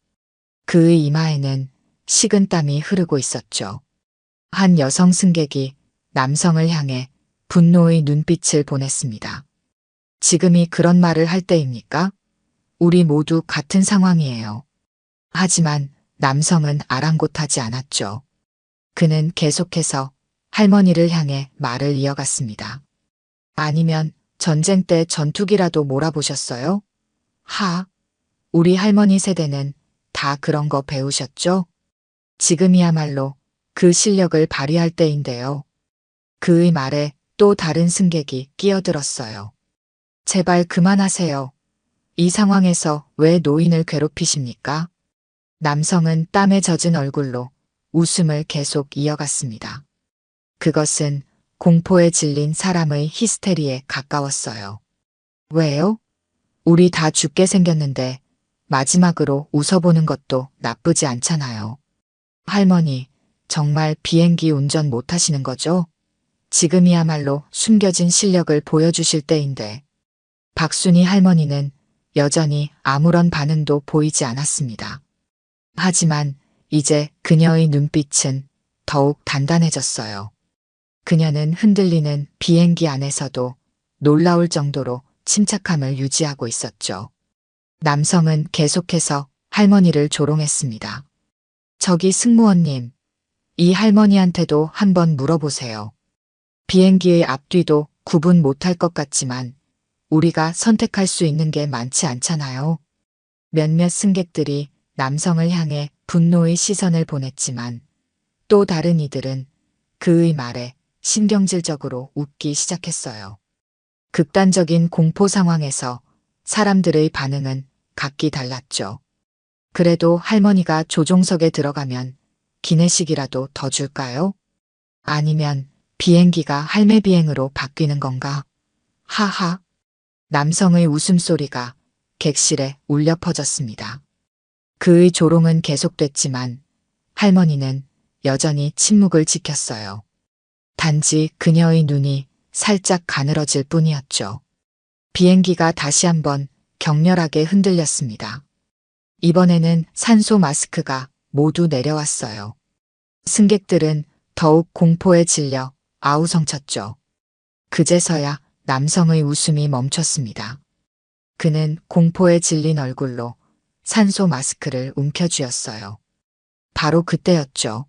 A: 그의 이마에는 식은땀이 흐르고 있었죠. 한 여성 승객이 남성을 향해 분노의 눈빛을 보냈습니다. 지금이 그런 말을 할 때입니까? 우리 모두 같은 상황이에요. 하지만 남성은 아랑곳하지 않았죠. 그는 계속해서 할머니를 향해 말을 이어갔습니다. 아니면 전쟁 때 전투기라도 몰아보셨어요? 하, 우리 할머니 세대는 다 그런 거 배우셨죠? 지금이야말로 그 실력을 발휘할 때인데요. 그의 말에 또 다른 승객이 끼어들었어요. 제발 그만하세요. 이 상황에서 왜 노인을 괴롭히십니까? 남성은 땀에 젖은 얼굴로 웃음을 계속 이어갔습니다. 그것은 공포에 질린 사람의 히스테리에 가까웠어요. 왜요? 우리 다 죽게 생겼는데 마지막으로 웃어보는 것도 나쁘지 않잖아요. 할머니, 정말 비행기 운전 못하시는 거죠? 지금이야말로 숨겨진 실력을 보여주실 때인데. 박순이 할머니는 여전히 아무런 반응도 보이지 않았습니다. 하지만 이제 그녀의 눈빛은 더욱 단단해졌어요. 그녀는 흔들리는 비행기 안에서도 놀라울 정도로 침착함을 유지하고 있었죠. 남성은 계속해서 할머니를 조롱했습니다. 저기 승무원님, 이 할머니한테도 한번 물어보세요. 비행기의 앞뒤도 구분 못할 것 같지만 우리가 선택할 수 있는 게 많지 않잖아요. 몇몇 승객들이 남성을 향해 분노의 시선을 보냈지만 또 다른 이들은 그의 말에 신경질적으로 웃기 시작했어요. 극단적인 공포 상황에서 사람들의 반응은 각기 달랐죠. 그래도 할머니가 조종석에 들어가면 기내식이라도 더 줄까요? 아니면 비행기가 할매 비행으로 바뀌는 건가? 하하. 남성의 웃음소리가 객실에 울려 퍼졌습니다. 그의 조롱은 계속됐지만 할머니는 여전히 침묵을 지켰어요. 단지 그녀의 눈이 살짝 가늘어질 뿐이었죠. 비행기가 다시 한번 격렬하게 흔들렸습니다. 이번에는 산소 마스크가 모두 내려왔어요. 승객들은 더욱 공포에 질려 아우성쳤죠. 그제서야 남성의 웃음이 멈췄습니다. 그는 공포에 질린 얼굴로 산소 마스크를 움켜쥐었어요. 바로 그때였죠.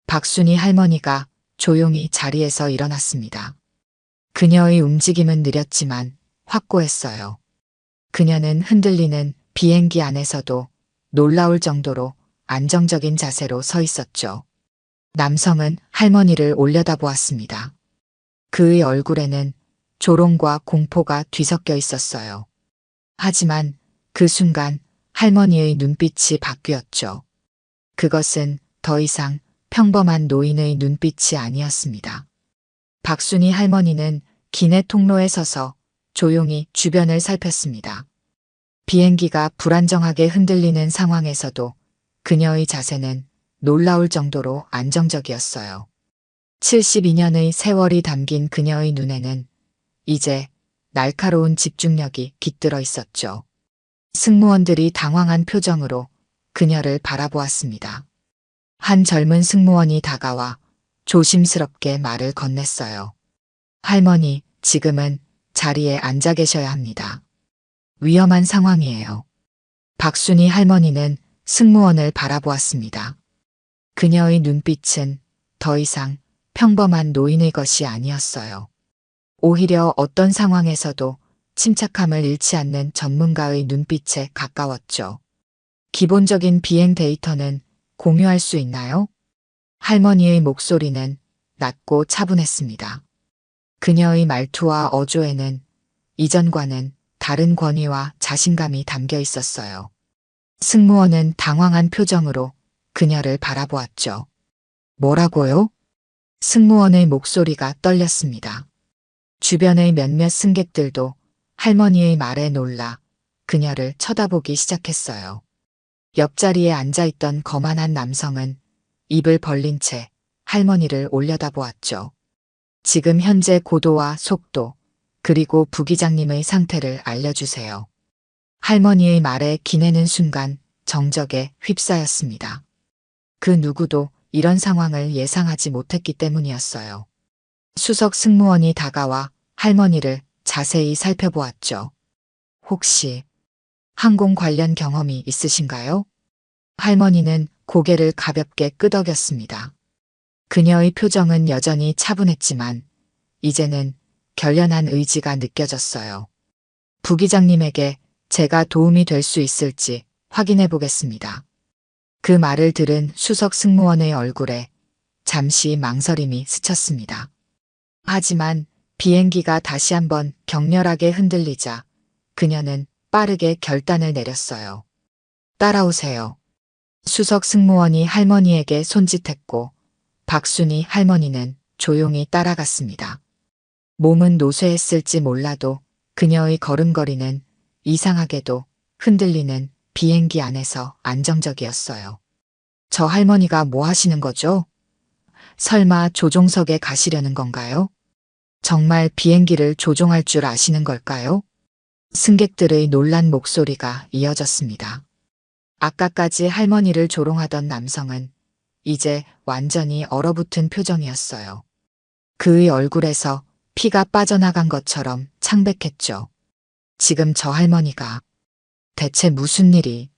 A: 박순이 할머니가 조용히 자리에서 일어났습니다. 그녀의 움직임은 느렸지만 확고했어요. 그녀는 흔들리는 비행기 안에서도 놀라울 정도로 안정적인 자세로 서 있었죠. 남성은 할머니를 올려다보았습니다. 그의 얼굴에는 조롱과 공포가 뒤섞여 있었어요. 하지만 그 순간 할머니의 눈빛이 바뀌었죠. 그것은 더 이상 평범한 노인의 눈빛이 아니었습니다. 박순이 할머니는 기내 통로에 서서 조용히 주변을 살폈습니다. 비행기가 불안정하게 흔들리는 상황에서도 그녀의 자세는 놀라울 정도로 안정적이었어요. 72년의 세월이 담긴 그녀의 눈에는 이제 날카로운 집중력이 깃들어 있었죠. 승무원들이 당황한 표정으로 그녀를 바라보았습니다. 한 젊은 승무원이 다가와 조심스럽게 말을 건넸어요. 할머니, 지금은 자리에 앉아 계셔야 합니다. 위험한 상황이에요. 박순희 할머니는 승무원을 바라보았습니다. 그녀의 눈빛은 더 이상 평범한 노인의 것이 아니었어요. 오히려 어떤 상황에서도 침착함을 잃지 않는 전문가의 눈빛에 가까웠죠. 기본적인 비행 데이터는 공유할 수 있나요? 할머니의 목소리는 낮고 차분했습니다. 그녀의 말투와 어조에는 이전과는 다른 권위와 자신감이 담겨 있었어요. 승무원은 당황한 표정으로 그녀를 바라보았죠. 뭐라고요? 승무원의 목소리가 떨렸습니다. 주변의 몇몇 승객들도 할머니의 말에 놀라 그녀를 쳐다보기 시작했어요. 옆자리에 앉아있던 거만한 남성은 입을 벌린 채 할머니를 올려다보았죠. 지금 현재 고도와 속도, 그리고 부기장님의 상태를 알려주세요. 할머니의 말에 기내는 순간 정적에 휩싸였습니다. 그 누구도 이런 상황을 예상하지 못했기 때문이었어요. 수석 승무원이 다가와 할머니를 자세히 살펴보았죠. 혹시 항공 관련 경험이 있으신가요? 할머니는 고개를 가볍게 끄덕였습니다. 그녀의 표정은 여전히 차분했지만 이제는 결연한 의지가 느껴졌어요. 부기장님에게 제가 도움이 될 수 있을지 확인해 보겠습니다. 그 말을 들은 수석 승무원의 얼굴에 잠시 망설임이 스쳤습니다. 하지만 비행기가 다시 한번 격렬하게 흔들리자 그녀는 빠르게 결단을 내렸어요. 따라오세요. 수석 승무원이 할머니에게 손짓했고 박순희 할머니는 조용히 따라갔습니다. 몸은 노쇠했을지 몰라도 그녀의 걸음걸이는 이상하게도 흔들리는 비행기 안에서 안정적이었어요. 저 할머니가 뭐 하시는 거죠? 설마 조종석에 가시려는 건가요? 정말 비행기를 조종할 줄 아시는 걸까요? 승객들의 놀란 목소리가 이어졌습니다. 아까까지 할머니를 조롱하던 남성은 이제 완전히 얼어붙은 표정이었어요. 그의 얼굴에서 피가 빠져나간 것처럼 창백했죠. 지금 저 할머니가 대체 무슨 일이?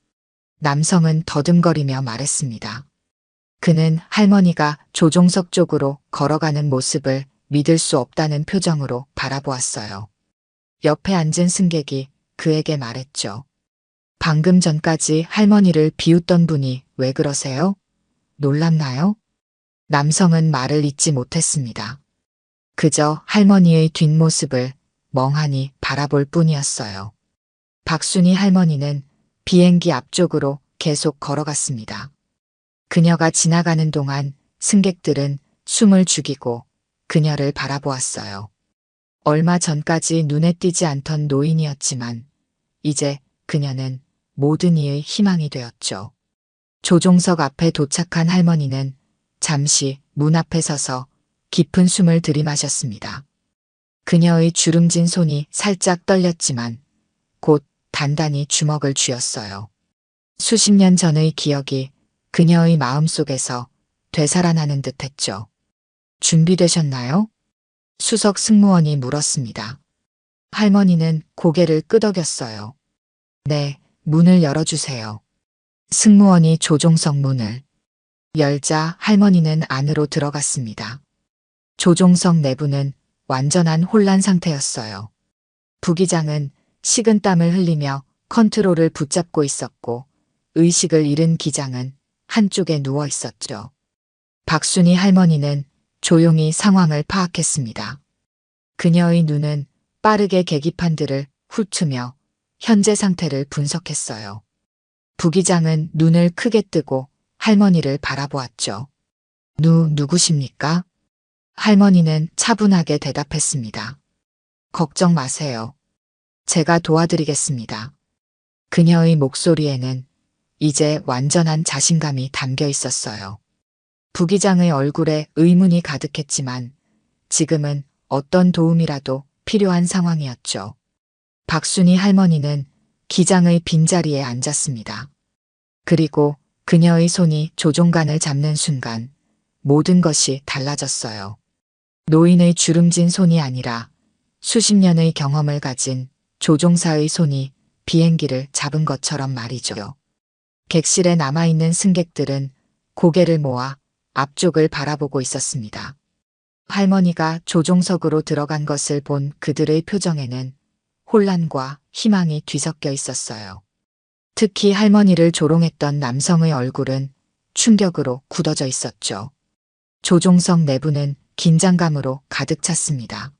A: 남성은 더듬거리며 말했습니다. 그는 할머니가 조종석 쪽으로 걸어가는 모습을 믿을 수 없다는 표정으로 바라보았어요. 옆에 앉은 승객이 그에게 말했죠. 방금 전까지 할머니를 비웃던 분이 왜 그러세요? 놀랍나요? 남성은 말을 잇지 못했습니다. 그저 할머니의 뒷모습을 멍하니 바라볼 뿐이었어요. 박순희 할머니는 비행기 앞쪽으로 계속 걸어갔습니다. 그녀가 지나가는 동안 승객들은 숨을 죽이고 그녀를 바라보았어요. 얼마 전까지 눈에 띄지 않던 노인이었지만 이제 그녀는 모든 이의 희망이 되었죠. 조종석 앞에 도착한 할머니는 잠시 문 앞에 서서 깊은 숨을 들이마셨습니다. 그녀의 주름진 손이 살짝 떨렸지만 곧 단단히 주먹을 쥐었어요. 수십 년 전의 기억이 그녀의 마음속에서 되살아나는 듯했죠. 준비되셨나요? 수석 승무원이 물었습니다. 할머니는 고개를 끄덕였어요. 네, 문을 열어주세요. 승무원이 조종석 문을 열자 할머니는 안으로 들어갔습니다. 조종석 내부는 완전한 혼란 상태였어요. 부기장은 식은땀을 흘리며 컨트롤을 붙잡고 있었고 의식을 잃은 기장은 한쪽에 누워 있었죠. 박순희 할머니는 조용히 상황을 파악했습니다. 그녀의 눈은 빠르게 계기판들을 훑으며 현재 상태를 분석했어요. 부기장은 눈을 크게 뜨고 할머니를 바라보았죠. 누구십니까? 할머니는 차분하게 대답했습니다. 걱정 마세요. 제가 도와드리겠습니다. 그녀의 목소리에는 이제 완전한 자신감이 담겨 있었어요. 부기장의 얼굴에 의문이 가득했지만 지금은 어떤 도움이라도 필요한 상황이었죠. 박순희 할머니는 기장의 빈자리에 앉았습니다. 그리고 그녀의 손이 조종간을 잡는 순간 모든 것이 달라졌어요. 노인의 주름진 손이 아니라 수십 년의 경험을 가진 조종사의 손이 비행기를 잡은 것처럼 말이죠. 객실에 남아있는 승객들은 고개를 모아 앞쪽을 바라보고 있었습니다. 할머니가 조종석으로 들어간 것을 본 그들의 표정에는 혼란과 희망이 뒤섞여 있었어요. 특히 할머니를 조롱했던 남성의 얼굴은 충격으로 굳어져 있었죠. 조종석 내부는 긴장감으로 가득 찼습니다.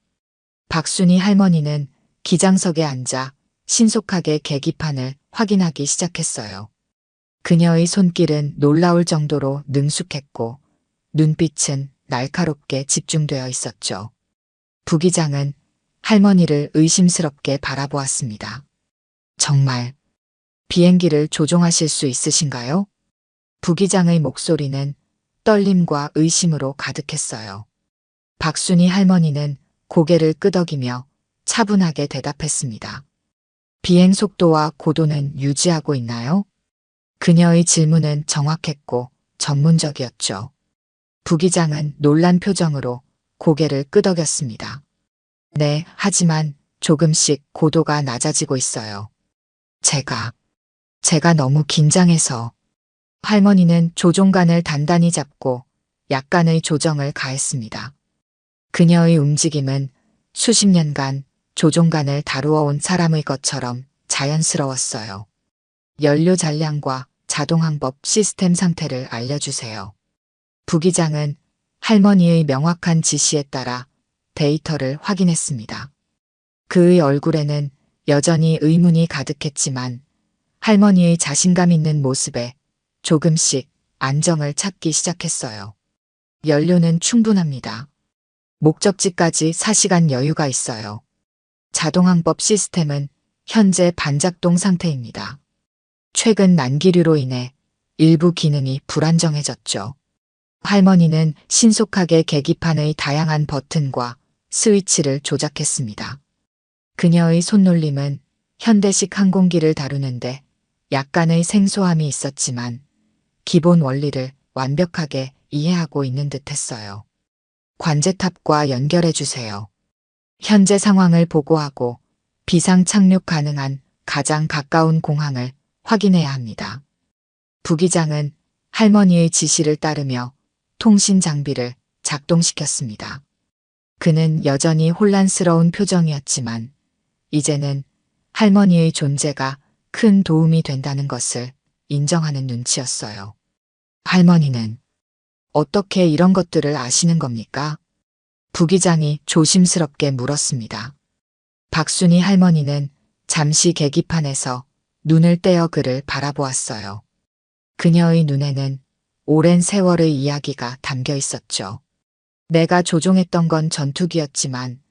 A: 박순희 할머니는 기장석에 앉아 신속하게 계기판을 확인하기 시작했어요. 그녀의 손길은 놀라울 정도로 능숙했고 눈빛은 날카롭게 집중되어 있었죠. 부기장은 할머니를 의심스럽게 바라보았습니다. 정말 비행기를 조종하실 수 있으신가요? 부기장의 목소리는 떨림과 의심으로 가득했어요. 박순희 할머니는 고개를 끄덕이며 차분하게 대답했습니다. 비행 속도와 고도는 유지하고 있나요? 그녀의 질문은 정확했고 전문적이었죠. 부기장은 놀란 표정으로 고개를 끄덕였습니다. 네, 하지만 조금씩 고도가 낮아지고 있어요. 제가 너무 긴장해서. 할머니는 조종간을 단단히 잡고 약간의 조정을 가했습니다. 그녀의 움직임은 수십 년간 조종간을 다루어 온 사람의 것처럼 자연스러웠어요. 연료 잔량과 자동 항법 시스템 상태를 알려주세요. 부기장은 할머니의 명확한 지시에 따라 데이터를 확인했습니다. 그의 얼굴에는 여전히 의문이 가득했지만 할머니의 자신감 있는 모습에 조금씩 안정을 찾기 시작했어요. 연료는 충분합니다. 목적지까지 4시간 여유가 있어요. 자동항법 시스템은 현재 반작동 상태입니다. 최근 난기류로 인해 일부 기능이 불안정해졌죠. 할머니는 신속하게 계기판의 다양한 버튼과 스위치를 조작했습니다. 그녀의 손놀림은 현대식 항공기를 다루는데 약간의 생소함이 있었지만 기본 원리를 완벽하게 이해하고 있는 듯했어요. 관제탑과 연결해 주세요. 현재 상황을 보고하고 비상 착륙 가능한 가장 가까운 공항을 확인해야 합니다. 부기장은 할머니의 지시를 따르며 통신 장비를 작동시켰습니다. 그는 여전히 혼란스러운 표정이었지만 이제는 할머니의 존재가 큰 도움이 된다는 것을 인정하는 눈치였어요. 할머니는 어떻게 이런 것들을 아시는 겁니까? 부기장이 조심스럽게 물었습니다. 박순희 할머니는 잠시 계기판에서 눈을 떼어 그를 바라보았어요. 그녀의 눈에는 오랜 세월의 이야기가 담겨 있었죠. 내가 조종했던 건 전투기였지만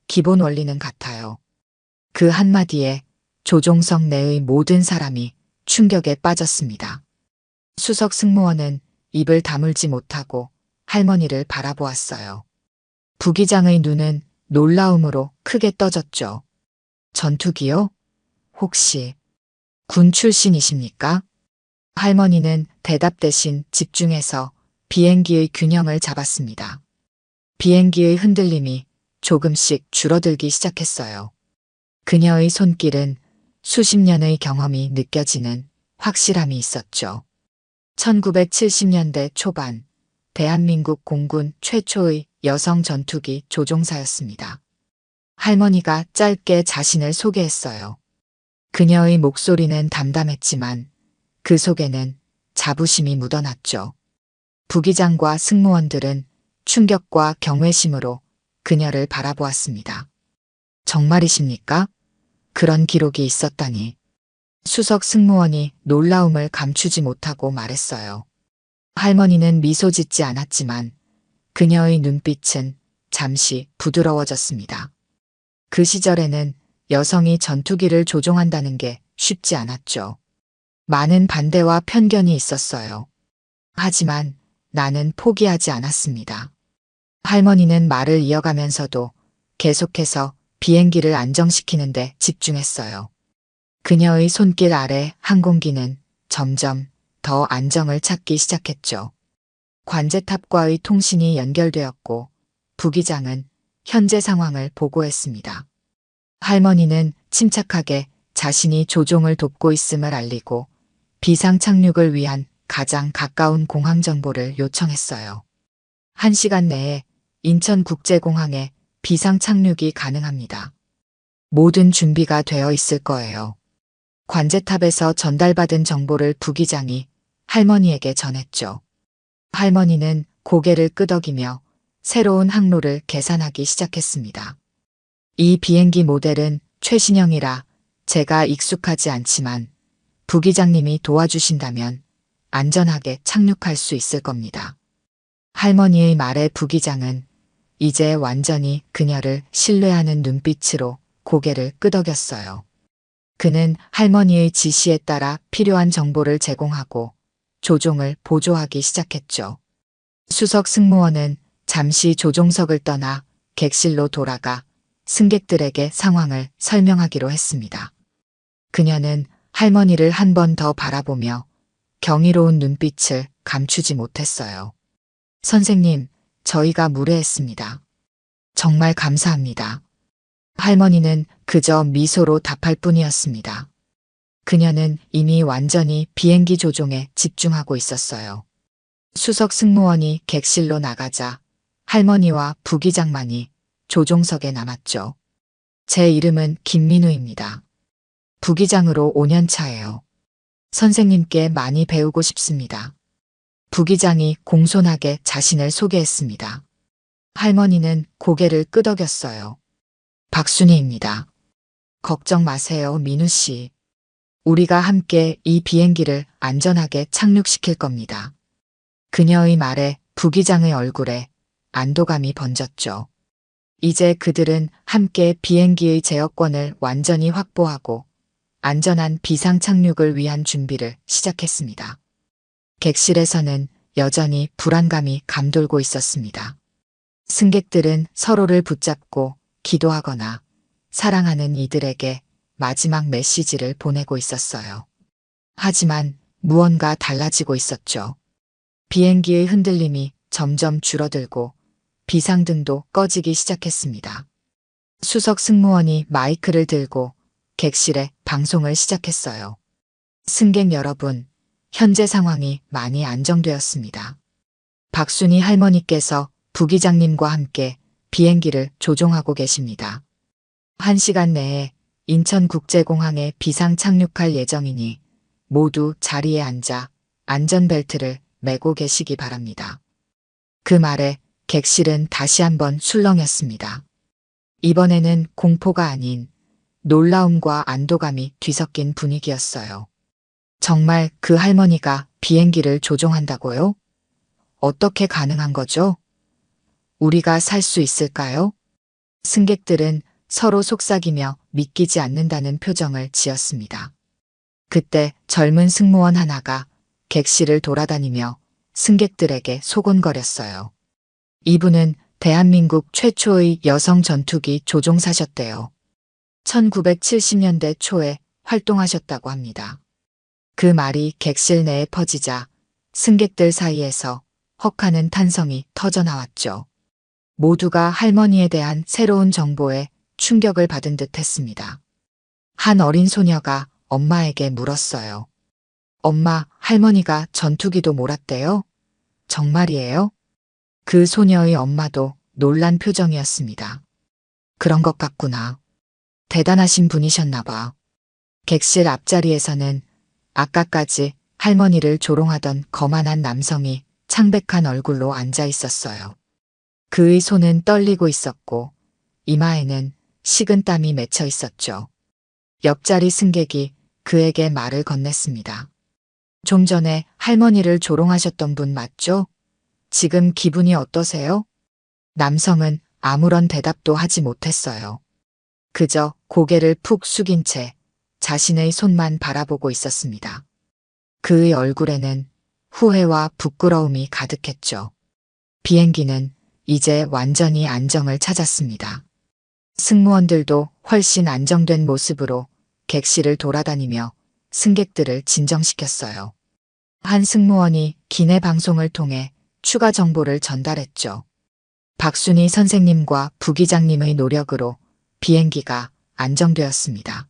A: 기본 원리는 같아요. 그 한마디에 조종석 내의 모든 사람이 충격에 빠졌습니다. 수석 승무원은 입을 다물지 못하고 할머니를 바라보았어요. 부기장의 눈은 놀라움으로 크게 떠졌죠. 전투기요? 혹시 군 출신이십니까? 할머니는 대답 대신 집중해서 비행기의 균형을 잡았습니다. 비행기의 흔들림이 조금씩 줄어들기 시작했어요. 그녀의 손길은 수십 년의 경험이 느껴지는 확실함이 있었죠. 1970년대 초반 대한민국 공군 최초의 여성 전투기 조종사였습니다. 할머니가 짧게 자신을 소개했어요. 그녀의 목소리는 담담했지만 그 속에는 자부심이 묻어났죠. 부기장과 승무원들은 충격과 경외심으로 그녀를 바라보았습니다. 정말이십니까? 그런 기록이 있었다니. 수석 승무원이 놀라움을 감추지 못하고 말했어요. 할머니는 미소 짓지 않았지만 그녀의 눈빛은 잠시 부드러워졌습니다. 그 시절에는 여성이 전투기를 조종한다는 게 쉽지 않았죠. 많은 반대와 편견이 있었어요. 하지만 나는 포기하지 않았습니다. 할머니는 말을 이어가면서도 계속해서 비행기를 안정시키는데 집중했어요. 그녀의 손길 아래 항공기는 점점 더 안정을 찾기 시작했죠. 관제탑과의 통신이 연결되었고 부기장은 현재 상황을 보고했습니다. 할머니는 침착하게 자신이 조종을 돕고 있음을 알리고 비상 착륙을 위한 가장 가까운 공항 정보를 요청했어요. 1시간 내에 인천국제공항에 비상 착륙이 가능합니다. 모든 준비가 되어 있을 거예요. 관제탑에서 전달받은 정보를 부기장이 할머니에게 전했죠. 할머니는 고개를 끄덕이며 새로운 항로를 계산하기 시작했습니다. 이 비행기 모델은 최신형이라 제가 익숙하지 않지만 부기장님이 도와주신다면 안전하게 착륙할 수 있을 겁니다. 할머니의 말에 부기장은 이제 완전히 그녀를 신뢰하는 눈빛으로 고개를 끄덕였어요. 그는 할머니의 지시에 따라 필요한 정보를 제공하고 조종을 보조하기 시작했죠. 수석 승무원은 잠시 조종석을 떠나 객실로 돌아가 승객들에게 상황을 설명하기로 했습니다. 그녀는 할머니를 한 번 더 바라보며 경이로운 눈빛을 감추지 못했어요. 선생님, 저희가 무례했습니다. 정말 감사합니다. 할머니는 그저 미소로 답할 뿐이었습니다. 그녀는 이미 완전히 비행기 조종에 집중하고 있었어요. 수석 승무원이 객실로 나가자 할머니와 부기장만이 조종석에 남았죠. 제 이름은 김민우입니다. 부기장으로 5년 차예요. 선생님께 많이 배우고 싶습니다. 부기장이 공손하게 자신을 소개했습니다. 할머니는 고개를 끄덕였어요. 박순희입니다. 걱정 마세요, 민우 씨. 우리가 함께 이 비행기를 안전하게 착륙시킬 겁니다. 그녀의 말에 부기장의 얼굴에 안도감이 번졌죠. 이제 그들은 함께 비행기의 제어권을 완전히 확보하고 안전한 비상 착륙을 위한 준비를 시작했습니다. 객실에서는 여전히 불안감이 감돌고 있었습니다. 승객들은 서로를 붙잡고 기도하거나 사랑하는 이들에게 마지막 메시지를 보내고 있었어요. 하지만 무언가 달라지고 있었죠. 비행기의 흔들림이 점점 줄어들고 비상등도 꺼지기 시작했습니다. 수석 승무원이 마이크를 들고 객실에 방송을 시작했어요. 승객 여러분, 현재 상황이 많이 안정되었습니다. 박순희 할머니께서 부기장님과 함께 비행기를 조종하고 계십니다. 1시간 내에 인천국제공항에 비상 착륙할 예정이니 모두 자리에 앉아 안전벨트를 매고 계시기 바랍니다. 그 말에 객실은 다시 한번 술렁였습니다. 이번에는 공포가 아닌 놀라움과 안도감이 뒤섞인 분위기였어요. 정말 그 할머니가 비행기를 조종한다고요? 어떻게 가능한 거죠? 우리가 살 수 있을까요? 승객들은 서로 속삭이며 믿기지 않는다는 표정을 지었습니다. 그때 젊은 승무원 하나가 객실을 돌아다니며 승객들에게 소곤거렸어요. 이분은 대한민국 최초의 여성 전투기 조종사셨대요. 1970년대 초에 활동하셨다고 합니다. 그 말이 객실 내에 퍼지자 승객들 사이에서 헉하는 탄성이 터져나왔죠. 모두가 할머니에 대한 새로운 정보에 충격을 받은 듯 했습니다. 한 어린 소녀가 엄마에게 물었어요. 엄마, 할머니가 전투기도 몰았대요? 정말이에요? 그 소녀의 엄마도 놀란 표정이었습니다. 그런 것 같구나. 대단하신 분이셨나 봐. 객실 앞자리에서는 아까까지 할머니를 조롱하던 거만한 남성이 창백한 얼굴로 앉아 있었어요. 그의 손은 떨리고 있었고 이마에는 식은땀이 맺혀 있었죠. 옆자리 승객이 그에게 말을 건넸습니다. 좀 전에 할머니를 조롱하셨던 분 맞죠? 지금 기분이 어떠세요? 남성은 아무런 대답도 하지 못했어요. 그저 고개를 푹 숙인 채 자신의 손만 바라보고 있었습니다. 그의 얼굴에는 후회와 부끄러움이 가득했죠. 비행기는 이제 완전히 안정을 찾았습니다. 승무원들도 훨씬 안정된 모습으로 객실을 돌아다니며 승객들을 진정시켰어요. 한 승무원이 기내 방송을 통해 추가 정보를 전달했죠. 박순희 선생님과 부기장님의 노력으로 비행기가 안정되었습니다.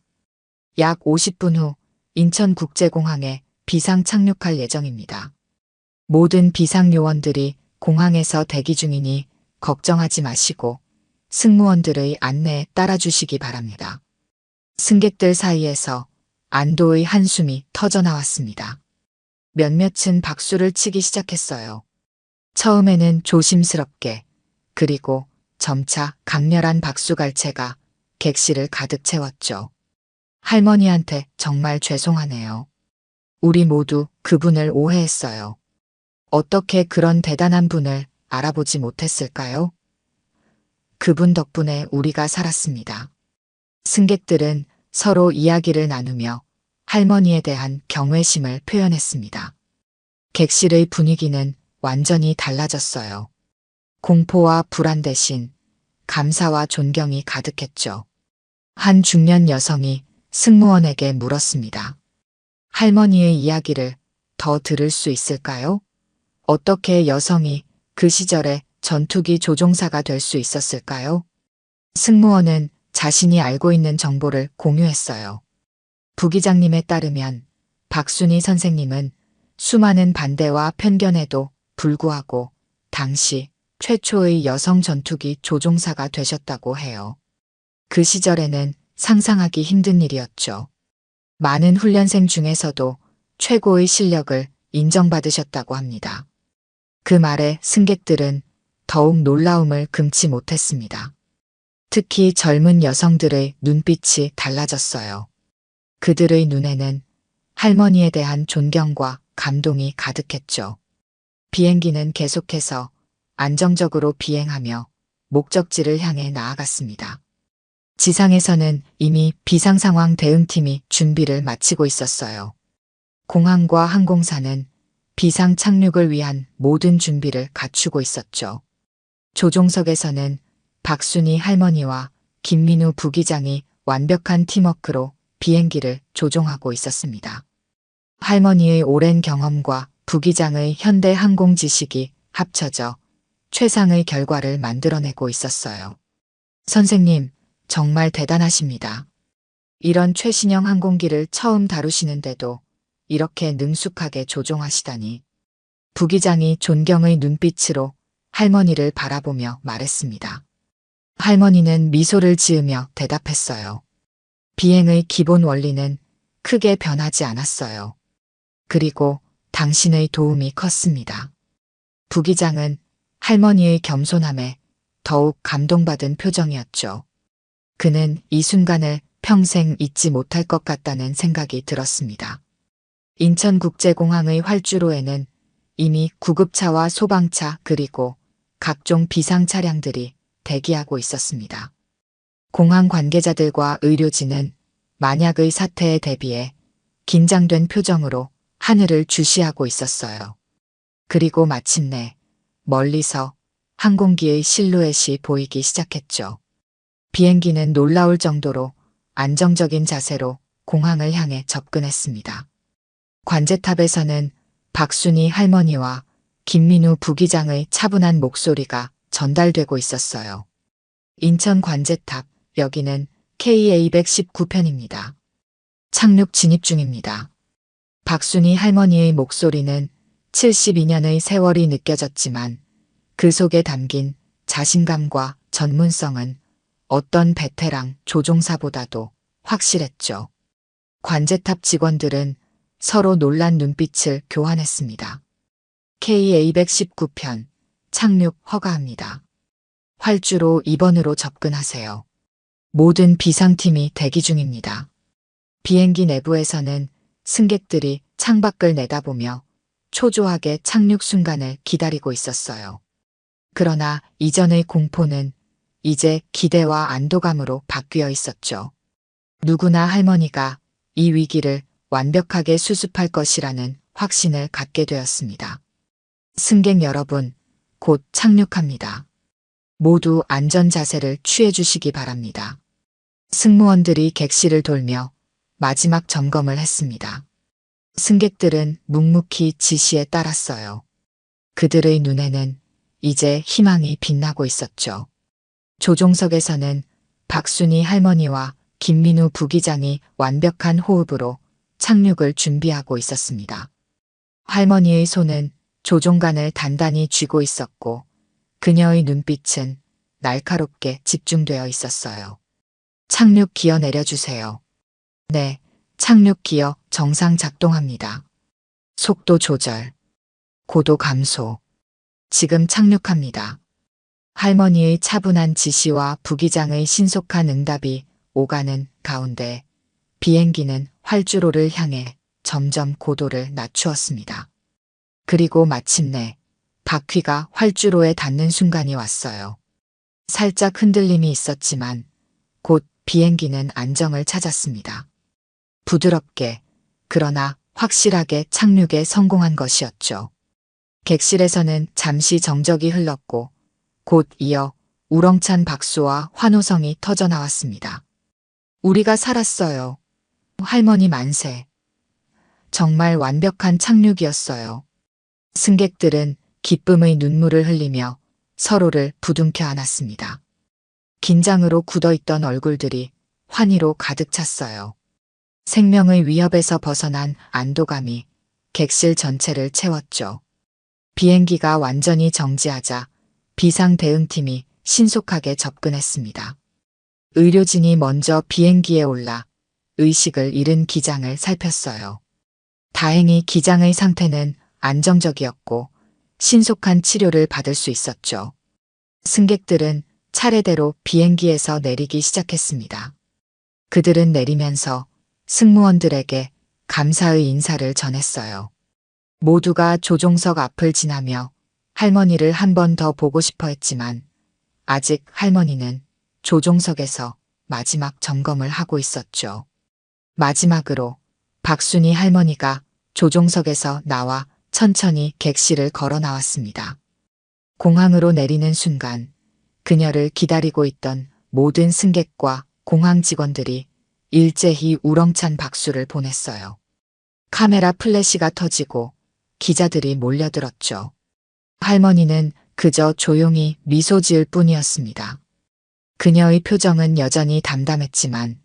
A: 약 50분 후 인천국제공항에 비상 착륙할 예정입니다. 모든 비상 요원들이 공항에서 대기 중이니 걱정하지 마시고 승무원들의 안내에 따라주시기 바랍니다. 승객들 사이에서 안도의 한숨이 터져나왔습니다. 몇몇은 박수를 치기 시작했어요. 처음에는 조심스럽게, 그리고 점차 강렬한 박수갈채가 객실을 가득 채웠죠. 할머니한테 정말 죄송하네요. 우리 모두 그분을 오해했어요. 어떻게 그런 대단한 분을 알아보지 못했을까요? 그분 덕분에 우리가 살았습니다. 승객들은 서로 이야기를 나누며 할머니에 대한 경외심을 표현했습니다. 객실의 분위기는 완전히 달라졌어요. 공포와 불안 대신 감사와 존경이 가득했죠. 한 중년 여성이 승무원에게 물었습니다. 할머니의 이야기를 더 들을 수 있을까요? 어떻게 여성이 그 시절에 전투기 조종사가 될 수 있었을까요? 승무원은 자신이 알고 있는 정보를 공유했어요. 부기장님에 따르면 박순희 선생님은 수많은 반대와 편견에도 불구하고 당시 최초의 여성 전투기 조종사가 되셨다고 해요. 그 시절에는 상상하기 힘든 일이었죠. 많은 훈련생 중에서도 최고의 실력을 인정받으셨다고 합니다. 그 말에 승객들은 더욱 놀라움을 금치 못했습니다. 특히 젊은 여성들의 눈빛이 달라졌어요. 그들의 눈에는 할머니에 대한 존경과 감동이 가득했죠. 비행기는 계속해서 안정적으로 비행하며 목적지를 향해 나아갔습니다. 지상에서는 이미 비상상황 대응팀이 준비를 마치고 있었어요. 공항과 항공사는 비상 착륙을 위한 모든 준비를 갖추고 있었죠. 조종석에서는 박순희 할머니와 김민우 부기장이 완벽한 팀워크로 비행기를 조종하고 있었습니다. 할머니의 오랜 경험과 부기장의 현대 항공 지식이 합쳐져 최상의 결과를 만들어내고 있었어요. 선생님, 정말 대단하십니다. 이런 최신형 항공기를 처음 다루시는데도 이렇게 능숙하게 조종하시다니. 부기장이 존경의 눈빛으로 할머니를 바라보며 말했습니다. 할머니는 미소를 지으며 대답했어요. 비행의 기본 원리는 크게 변하지 않았어요. 그리고 당신의 도움이 컸습니다. 부기장은 할머니의 겸손함에 더욱 감동받은 표정이었죠. 그는 이 순간을 평생 잊지 못할 것 같다는 생각이 들었습니다. 인천국제공항의 활주로에는 이미 구급차와 소방차 그리고 각종 비상 차량들이 대기하고 있었습니다. 공항 관계자들과 의료진은 만약의 사태에 대비해 긴장된 표정으로 하늘을 주시하고 있었어요. 그리고 마침내 멀리서 항공기의 실루엣이 보이기 시작했죠. 비행기는 놀라울 정도로 안정적인 자세로 공항을 향해 접근했습니다. 관제탑에서는 박순희 할머니와 김민우 부기장의 차분한 목소리가 전달되고 있었어요. 인천 관제탑, 여기는 KA-219편입니다. 착륙 진입 중입니다. 박순희 할머니의 목소리는 72년의 세월이 느껴졌지만 그 속에 담긴 자신감과 전문성은 어떤 베테랑 조종사보다도 확실했죠. 관제탑 직원들은 서로 놀란 눈빛을 교환했습니다. KA-219편, 착륙 허가합니다. 활주로 2번으로 접근하세요. 모든 비상팀이 대기 중입니다. 비행기 내부에서는 승객들이 창밖을 내다보며 초조하게 착륙 순간을 기다리고 있었어요. 그러나 이전의 공포는 이제 기대와 안도감으로 바뀌어 있었죠. 누구나 할머니가 이 위기를 완벽하게 수습할 것이라는 확신을 갖게 되었습니다. 승객 여러분, 곧 착륙합니다. 모두 안전 자세를 취해 주시기 바랍니다. 승무원들이 객실을 돌며 마지막 점검을 했습니다. 승객들은 묵묵히 지시에 따랐어요. 그들의 눈에는 이제 희망이 빛나고 있었죠. 조종석에서는 박순희 할머니와 김민우 부기장이 완벽한 호흡으로 착륙을 준비하고 있었습니다. 할머니의 손은 조종간을 단단히 쥐고 있었고 그녀의 눈빛은 날카롭게 집중되어 있었어요. 착륙 기어 내려주세요. 네, 착륙 기어 정상 작동합니다. 속도 조절, 고도 감소. 지금 착륙합니다. 할머니의 차분한 지시와 부기장의 신속한 응답이 오가는 가운데 비행기는 활주로를 향해 점점 고도를 낮추었습니다. 그리고 마침내 바퀴가 활주로에 닿는 순간이 왔어요. 살짝 흔들림이 있었지만 곧 비행기는 안정을 찾았습니다. 부드럽게 그러나 확실하게 착륙에 성공한 것이었죠. 객실에서는 잠시 정적이 흘렀고 곧 이어 우렁찬 박수와 환호성이 터져나왔습니다. 우리가 살았어요. 할머니 만세. 정말 완벽한 착륙이었어요. 승객들은 기쁨의 눈물을 흘리며 서로를 부둥켜 안았습니다. 긴장으로 굳어있던 얼굴들이 환희로 가득 찼어요. 생명의 위협에서 벗어난 안도감이 객실 전체를 채웠죠. 비행기가 완전히 정지하자 비상대응팀이 신속하게 접근했습니다. 의료진이 먼저 비행기에 올라 의식을 잃은 기장을 살폈어요. 다행히 기장의 상태는 안정적이었고 신속한 치료를 받을 수 있었죠. 승객들은 차례대로 비행기에서 내리기 시작했습니다. 그들은 내리면서 승무원들에게 감사의 인사를 전했어요. 모두가 조종석 앞을 지나며 할머니를 한 번 더 보고 싶어 했지만 아직 할머니는 조종석에서 마지막 점검을 하고 있었죠. 마지막으로 박순희 할머니가 조종석에서 나와 천천히 객실을 걸어 나왔습니다. 공항으로 내리는 순간 그녀를 기다리고 있던 모든 승객과 공항 직원들이 일제히 우렁찬 박수를 보냈어요. 카메라 플래시가 터지고 기자들이 몰려들었죠. 할머니는 그저 조용히 미소 지을 뿐이었습니다. 그녀의 표정은 여전히 담담했지만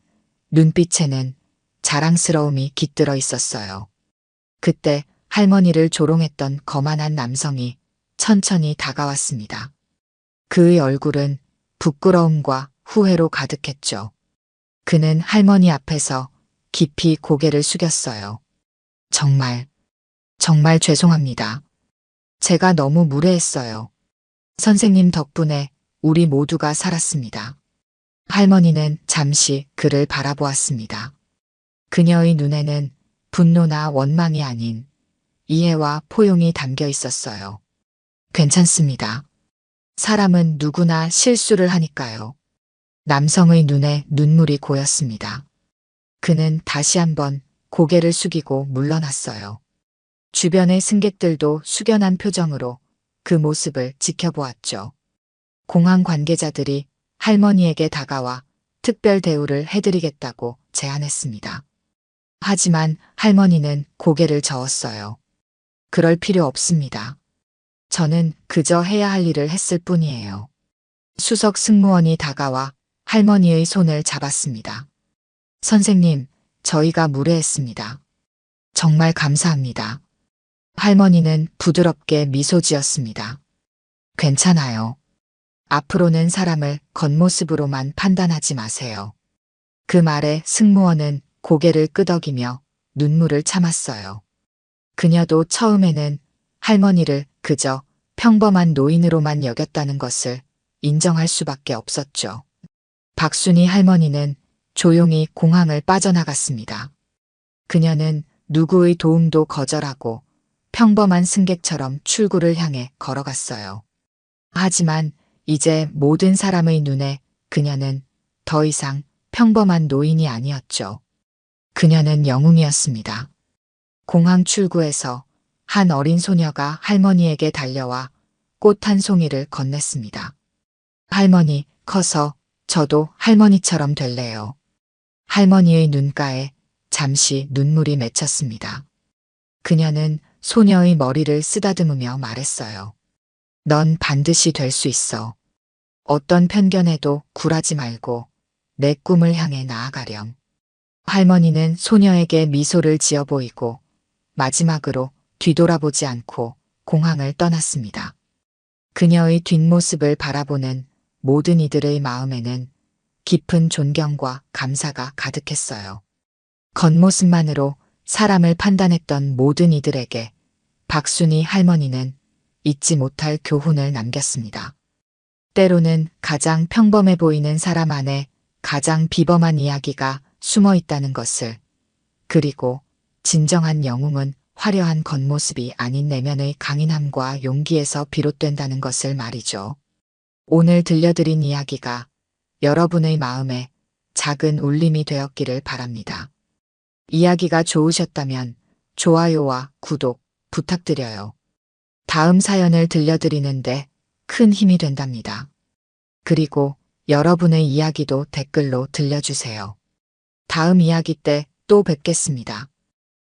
A: 눈빛에는 자랑스러움이 깃들어 있었어요. 그때 할머니를 조롱했던 거만한 남성이 천천히 다가왔습니다. 그의 얼굴은 부끄러움과 후회로 가득했죠. 그는 할머니 앞에서 깊이 고개를 숙였어요. 정말 죄송합니다. 제가 너무 무례했어요. 선생님 덕분에 우리 모두가 살았습니다. 할머니는 잠시 그를 바라보았습니다. 그녀의 눈에는 분노나 원망이 아닌 이해와 포용이 담겨 있었어요. 괜찮습니다. 사람은 누구나 실수를 하니까요. 남성의 눈에 눈물이 고였습니다. 그는 다시 한번 고개를 숙이고 물러났어요. 주변의 승객들도 숙연한 표정으로 그 모습을 지켜보았죠. 공항 관계자들이 할머니에게 다가와 특별 대우를 해드리겠다고 제안했습니다. 하지만 할머니는 고개를 저었어요. 그럴 필요 없습니다. 저는 그저 해야 할 일을 했을 뿐이에요. 수석 승무원이 다가와 할머니의 손을 잡았습니다. 선생님, 저희가 무례했습니다. 정말 감사합니다. 할머니는 부드럽게 미소 지었습니다. 괜찮아요. 앞으로는 사람을 겉모습으로만 판단하지 마세요. 그 말에 승무원은 고개를 끄덕이며 눈물을 참았어요. 그녀도 처음에는 할머니를 그저 평범한 노인으로만 여겼다는 것을 인정할 수밖에 없었죠. 박순희 할머니는 조용히 공항을 빠져나갔습니다. 그녀는 누구의 도움도 거절하고 평범한 승객처럼 출구를 향해 걸어갔어요. 하지만 이제 모든 사람의 눈에 그녀는 더 이상 평범한 노인이 아니었죠. 그녀는 영웅이었습니다. 공항 출구에서 한 어린 소녀가 할머니에게 달려와 꽃 한 송이를 건넸습니다. 할머니, 커서 저도 할머니처럼 될래요. 할머니의 눈가에 잠시 눈물이 맺혔습니다. 그녀는 소녀의 머리를 쓰다듬으며 말했어요. 넌 반드시 될 수 있어. 어떤 편견에도 굴하지 말고 내 꿈을 향해 나아가렴. 할머니는 소녀에게 미소를 지어 보이고 마지막으로 뒤돌아보지 않고 공항을 떠났습니다. 그녀의 뒷모습을 바라보는 모든 이들의 마음에는 깊은 존경과 감사가 가득했어요. 겉모습만으로 사람을 판단했던 모든 이들에게 박순희 할머니는 잊지 못할 교훈을 남겼습니다. 때로는 가장 평범해 보이는 사람 안에 가장 비범한 이야기가 숨어 있다는 것을, 그리고 진정한 영웅은 화려한 겉모습이 아닌 내면의 강인함과 용기에서 비롯된다는 것을 말이죠. 오늘 들려드린 이야기가 여러분의 마음에 작은 울림이 되었기를 바랍니다. 이야기가 좋으셨다면 좋아요와 구독 부탁드려요. 다음 사연을 들려드리는데 큰 힘이 된답니다. 그리고 여러분의 이야기도 댓글로 들려주세요. 다음 이야기 때 또 뵙겠습니다.